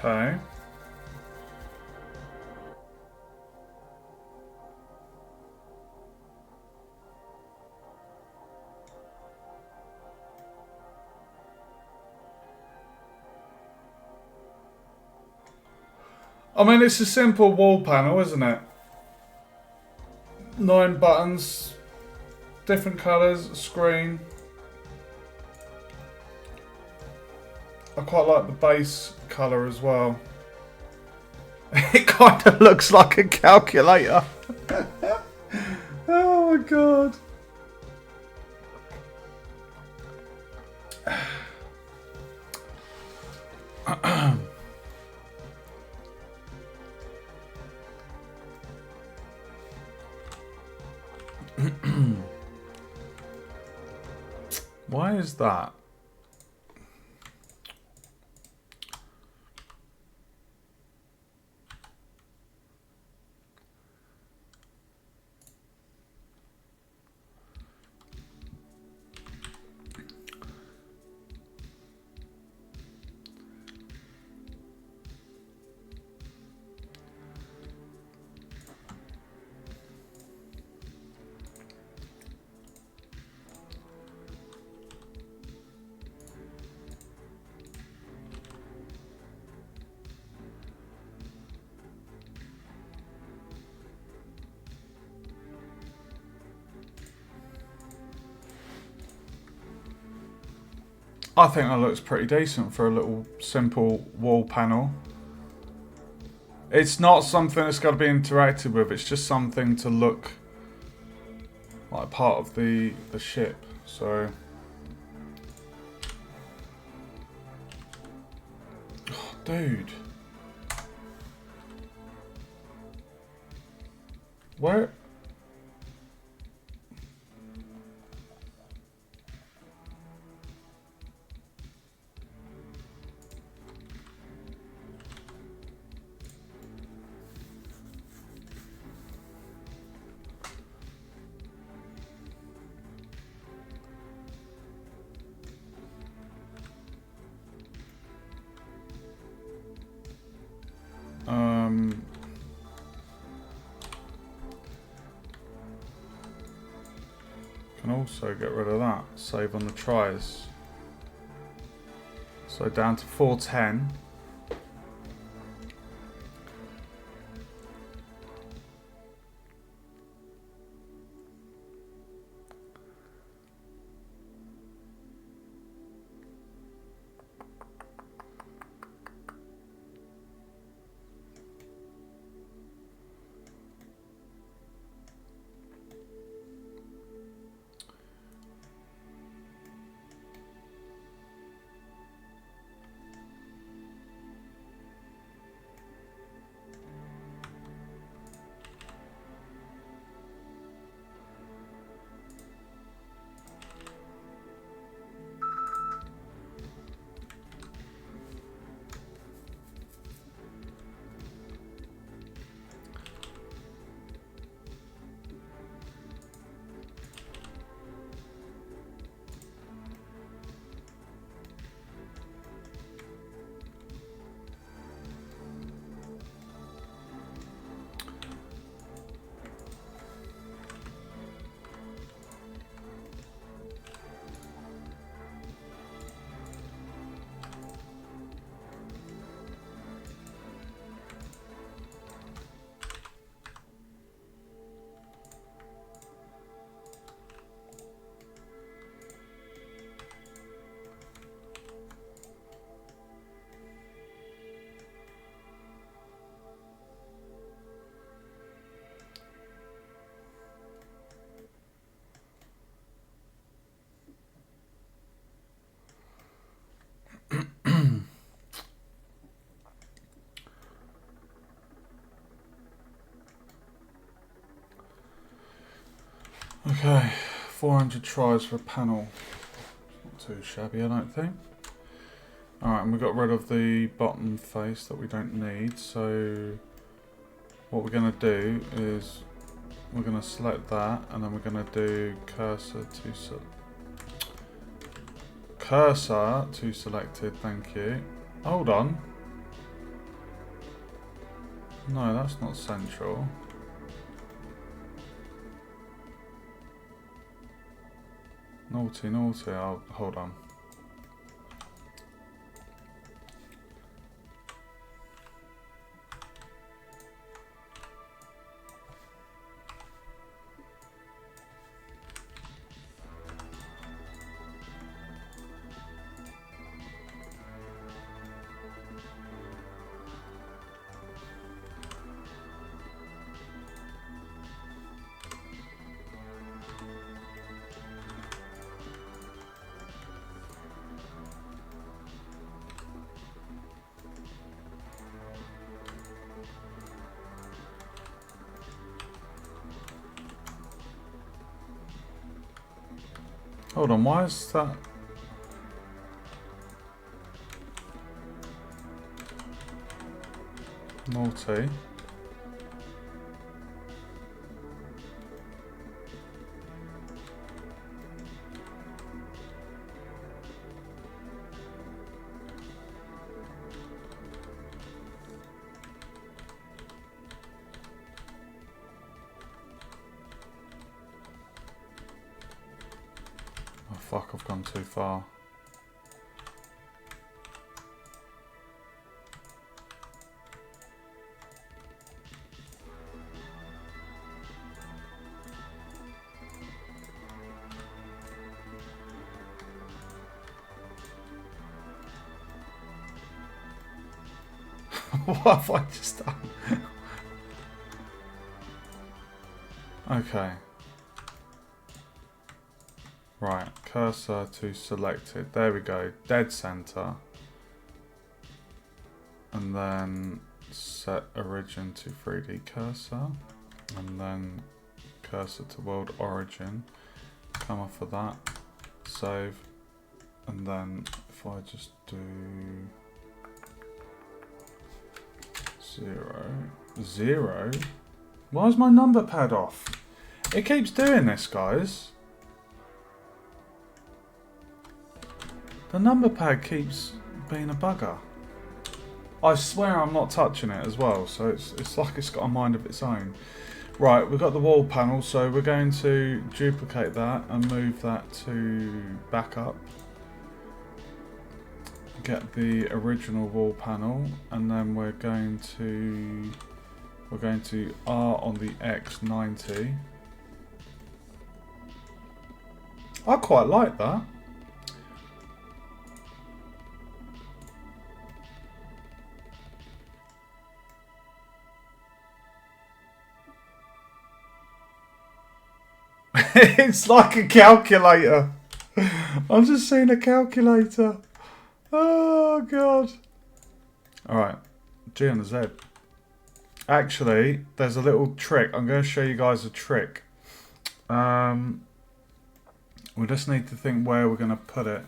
Okay. I mean, it's a simple wall panel, isn't it? 9 buttons, different colours, screen. I quite like the base colour as well. It kind of looks like a calculator. Oh my god. Why is that? I think that looks pretty decent for a little simple wall panel. It's not something that's got to be interacted with, it's just something to look like part of the ship. So, oh, dude. Where? Can also get rid of that. Save on the tries. So down to 410. Okay, 400 tries for a panel. Not too shabby, I don't think. Alright, and we got rid of the bottom face that we don't need, so what we're going to do is we're going to select that, and then we're going to do cursor to selected, thank you. Hold on. No, that's not central. Naughty, naughty. Oh, hold on. Hold on, why is that? Naughty. Oh fuck, I've gone too far. What have I just done? Okay. Right, cursor to selected. There we go. Dead center. And then set origin to 3D cursor. And then cursor to world origin. Come off of that. Save. And then if I just do 0, 0. Why is my number pad off? It keeps doing this, guys. The number pad keeps being a bugger. I swear I'm not touching it as well, so it's like it's got a mind of its own. Right, we've got the wall panel, so we're going to duplicate that and move that to backup. Get the original wall panel, and then we're going to R on the X90. I quite like that. It's like a calculator. I'm just seeing a calculator. Oh god. Alright, G and a Z. Actually, there's a little trick. I'm going to show you guys a trick. We just need to think where we're going to put it.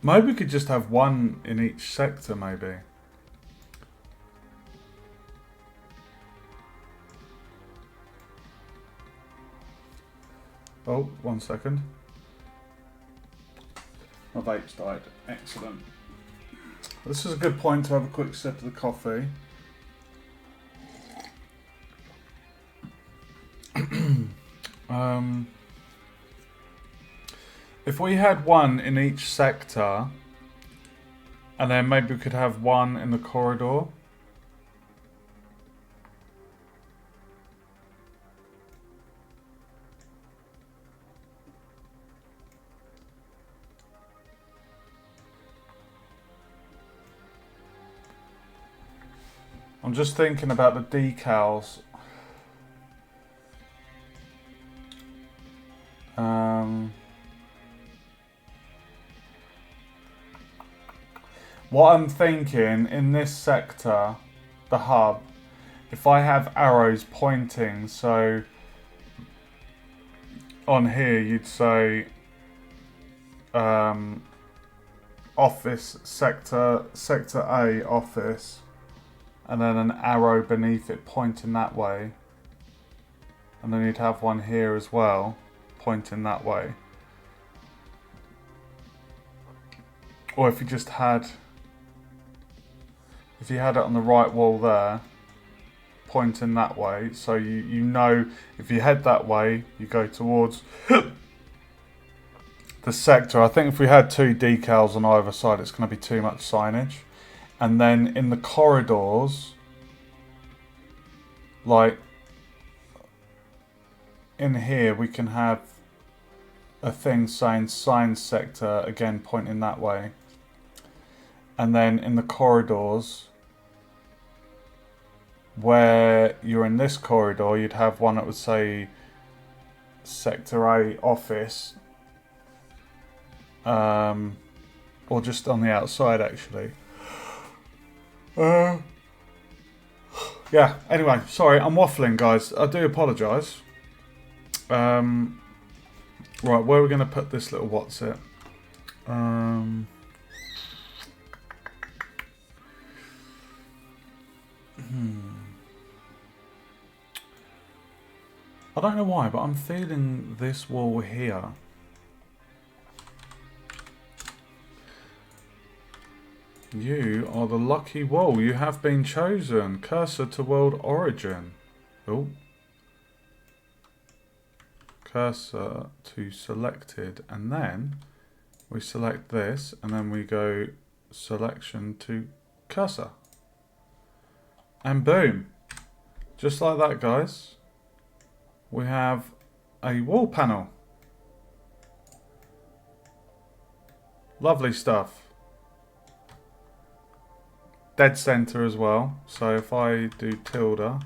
Maybe we could just have one in each sector, maybe. Oh, 1 second. My vape's died. Excellent. This is a good point to have a quick sip of the coffee. If we had one in each sector, and then maybe we could have one in the corridor. I'm just thinking about the decals. What I'm thinking in this sector, the hub, if I have arrows pointing, so on here you'd say office sector A office, and then an arrow beneath it pointing that way, and then you'd have one here as well pointing that way. Or if you just had, if you had it on the right wall there pointing that way, so you know if you head that way you go towards the sector. I think if we had 2 decals on either side it's going to be too much signage. And then in the corridors, like in here, we can have a thing saying science sector, again pointing that way. And then in the corridors, where you're in this corridor, you'd have one that would say sector A office, or just on the outside actually. Yeah, anyway, sorry, I'm waffling, guys. I do apologise. Right, where are we going to put this little what's it? I don't know why, but I'm feeling this wall here. You are the lucky wall. You have been chosen. Cursor to world origin. Oh. Cursor to selected. And then we select this. And then we go selection to cursor. And boom. Just like that, guys. We have a wall panel. Lovely stuff. Dead center as well. So if I do tilde,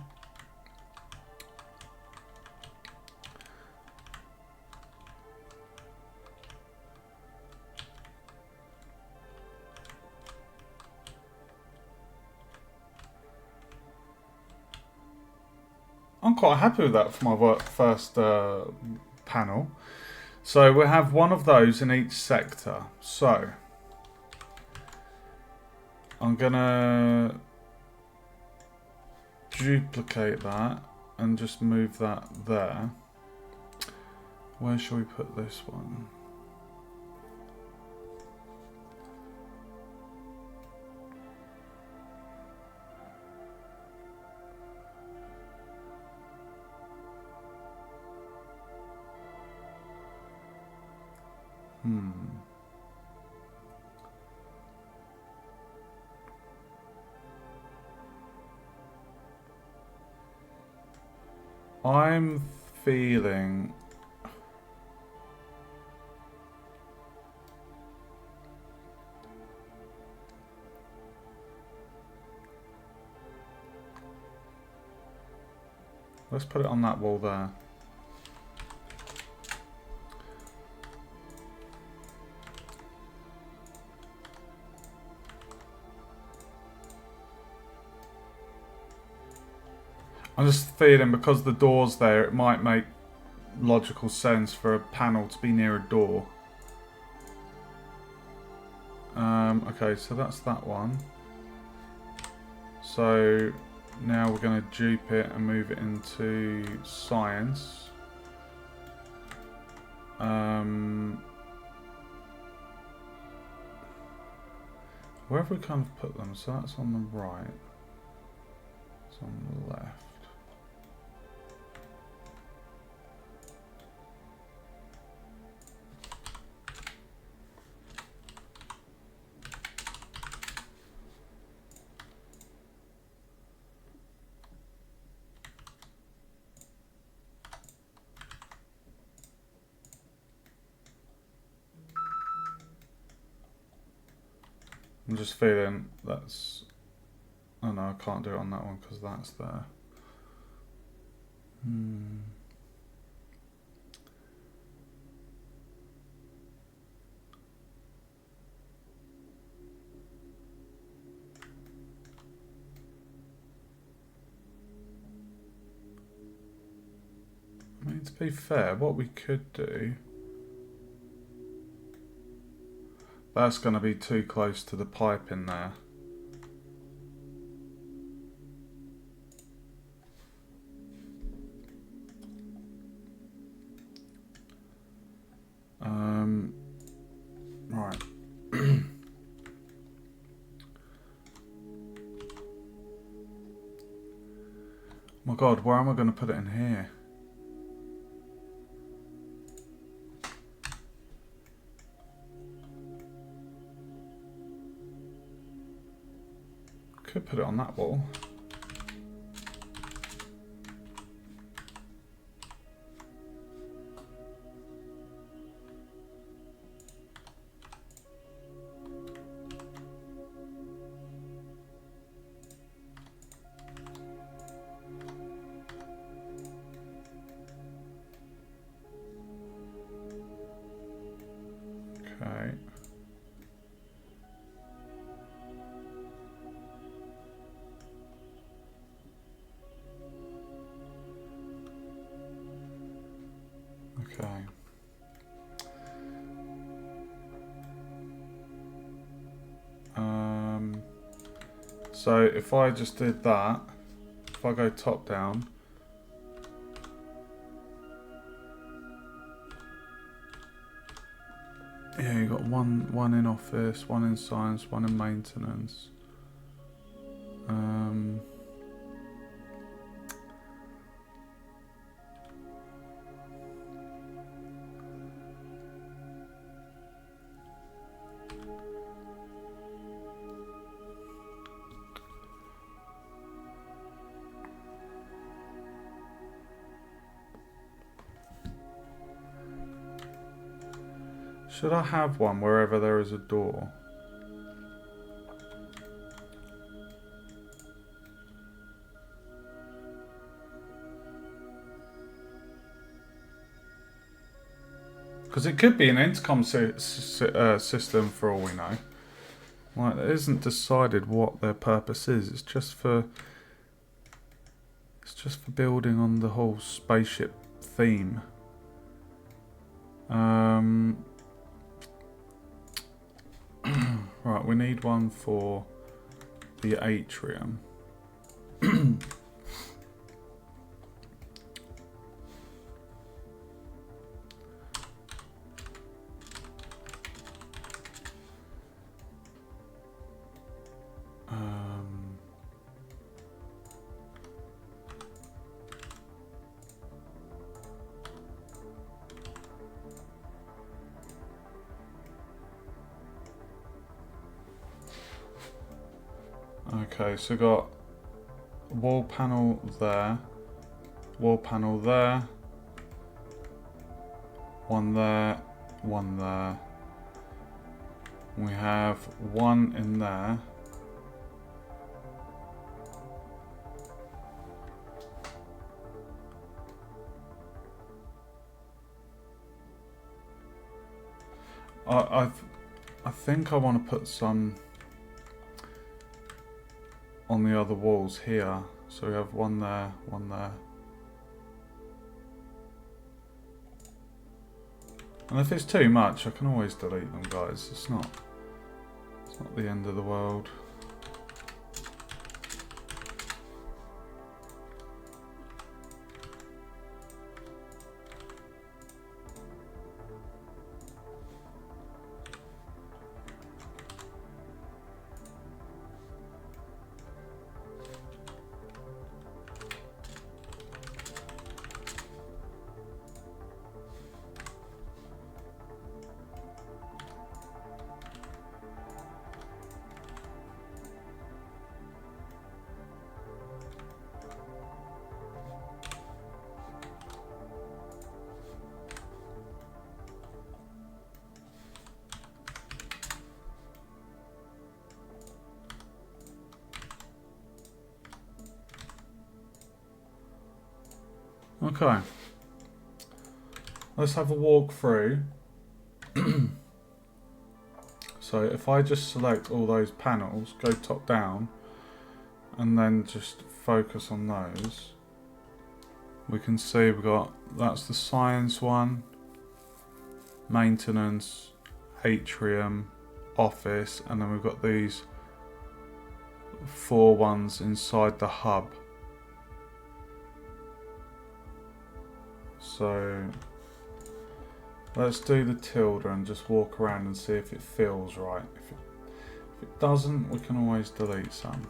I'm quite happy with that for my first panel. So we have one of those in each sector. So I'm gonna duplicate that and just move that there. Where shall we put this one? I'm feeling let's put it on that wall there. I'm just feeling because the door's there, it might make logical sense for a panel to be near a door. Okay, so that's that one. So now we're going to dupe it and move it into science. Where have we kind of put them? So that's on the right. It's on the left. I'm just feeling that's... Oh no, I can't do it on that one because that's there. mean, to be fair, what we could do... That's going to be too close to the pipe in there. Right. My God, where am I going to put it in here? Could put it on that wall. Okay. Okay. So if I just did that, if I go top down, yeah, you got one in office, one in science, one in maintenance. Should I have one wherever there is a door? Because it could be an intercom system for all we know. Like, it isn't decided what their purpose is. It's just for building on the whole spaceship theme. Right, we need one for the atrium. Okay, so got wall panel there, wall panel there, one there, one there. We have one in there. I think I want to put some on the other walls here. So we have one there, one there. And if it's too much, I can always delete them, guys. It's not the end of the world. Okay, let's have a walk through. So if I just select all those panels, go top down, and then just focus on those, we can see we've got, that's the science one, maintenance, atrium, office, and then we've got these 4 ones inside the hub. So let's do the tilde and just walk around and see if it feels right. If it doesn't, we can always delete some.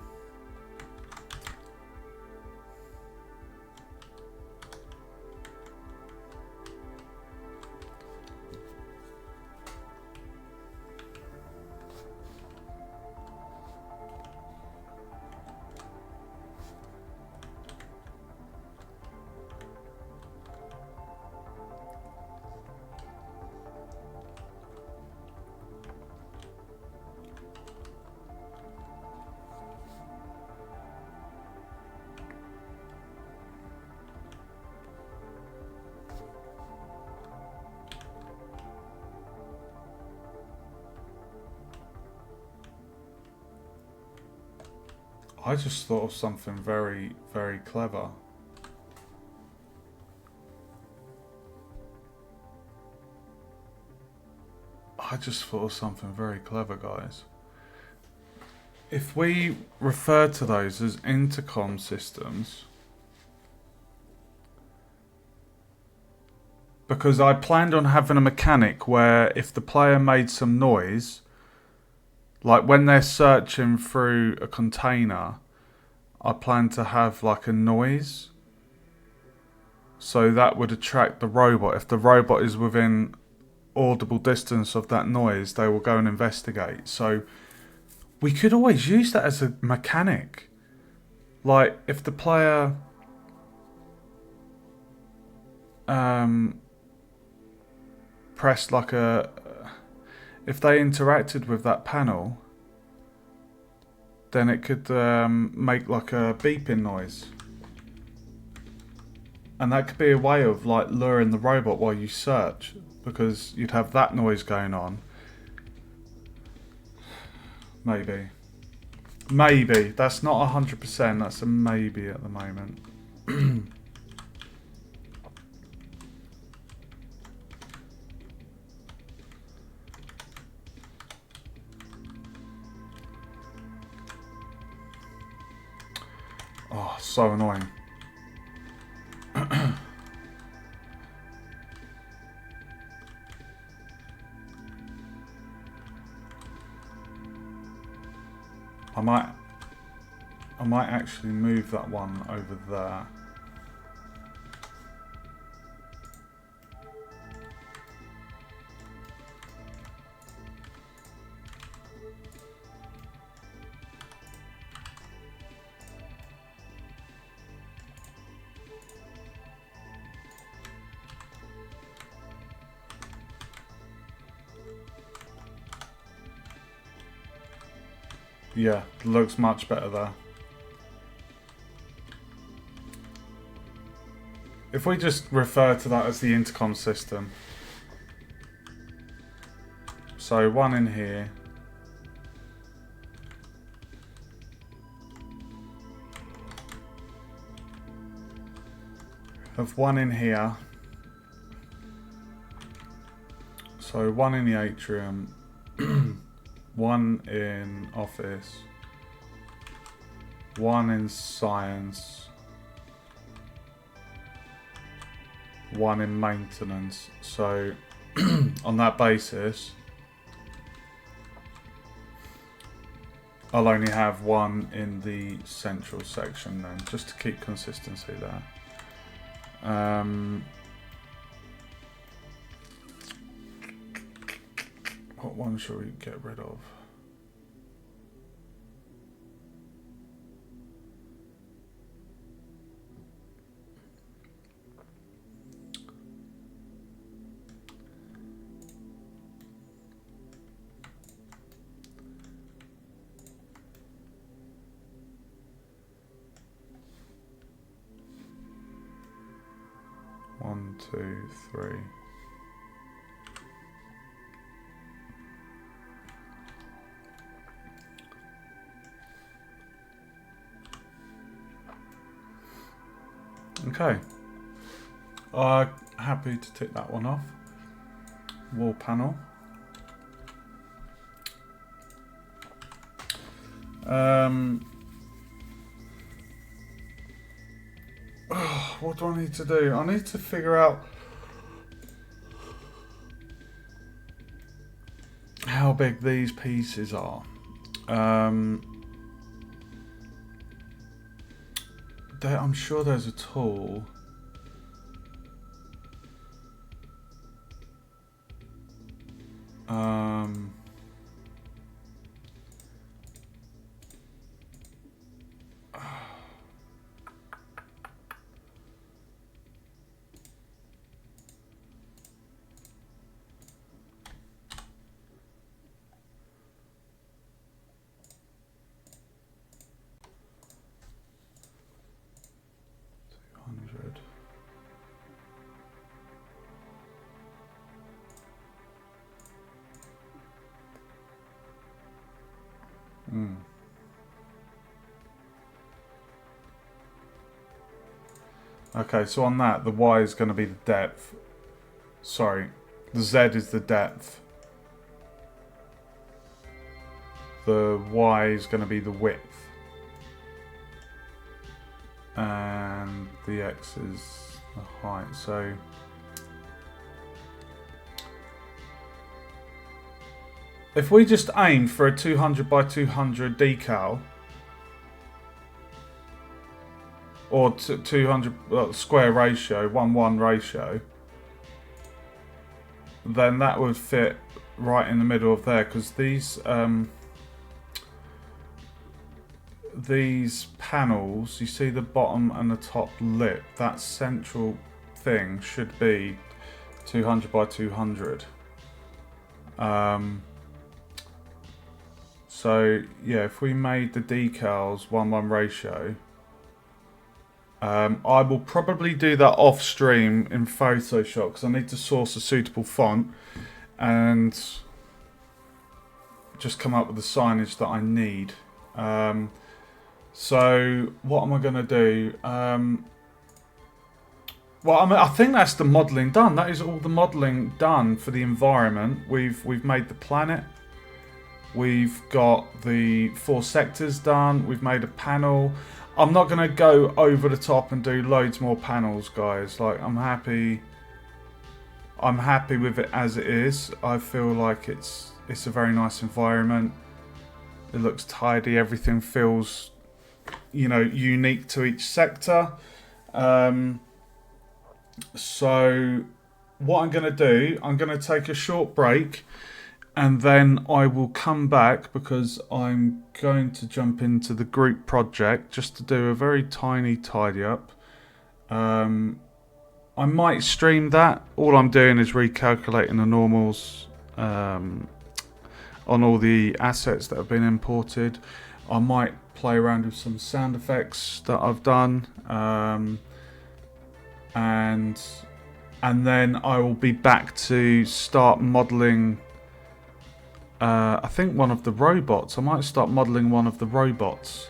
I just thought of something very, very clever. Guys. If we refer to those as intercom systems, because I planned on having a mechanic where if the player made some noise, like when they're searching through a container, I plan to have like a noise. So that would attract the robot. If the robot is within audible distance of that noise, they will go and investigate. So we could always use that as a mechanic. Like if the player pressed like if they interacted with that panel, then it could make like a beeping noise. And that could be a way of like luring the robot while you search, because you'd have that noise going on. Maybe. Maybe. That's not 100%, that's a maybe at the moment. Oh, so annoying. I might actually move that one over there. Yeah, looks much better there. If we just refer to that as the intercom system. So one in here. Have one in here. So one in the atrium. One in office. One in science. One in maintenance. So on that basis, I'll only have one in the central section then, just to keep consistency there. What one should we get rid of? One, two, three. Okay. Happy to tick that one off. Wall panel. What do I need to do? I need to figure out how big these pieces are. I'm sure there's a tool. Okay, so on that, the Y is going to be the depth. Sorry, the Z is the depth. The Y is going to be the width. And the X is the height. So if we just aim for a 200 by 200 decal, or 200 square ratio, 1:1 ratio, then that would fit right in the middle of there, because these panels, you see the bottom and the top lip, that central thing should be 200 by 200. So yeah, if we made the decals 1:1 ratio, I will probably do that off stream in Photoshop, because I need to source a suitable font and just come up with the signage that I need. So what am I going to do? Well, I think that's the modelling done. That is all the modelling done for the environment. We've made the planet. We've got the 4 sectors done. We've made a panel. I'm not going to go over the top and do loads more panels, guys. Like, I'm happy with it as it is. I feel like it's a very nice environment. It looks tidy. Everything feels, you know, unique to each sector. So what I'm going to do, I'm going to take a short break, and then I will come back, because I'm going to jump into the group project just to do a very tiny tidy up. I might stream that. All I'm doing is recalculating the normals on all the assets that have been imported. I might play around with some sound effects that I've done, and then I will be back to start modelling. I think one of the robots. I might start modelling one of the robots.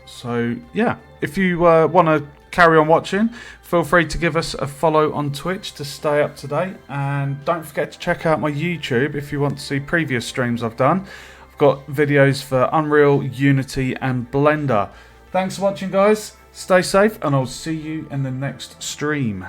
So yeah, if you want to carry on watching, feel free to give us a follow on Twitch to stay up to date, and don't forget to check out my YouTube if you want to see previous streams I've done. I've got videos for Unreal, Unity and Blender. Thanks for watching, guys. Stay safe, and I'll see you in the next stream.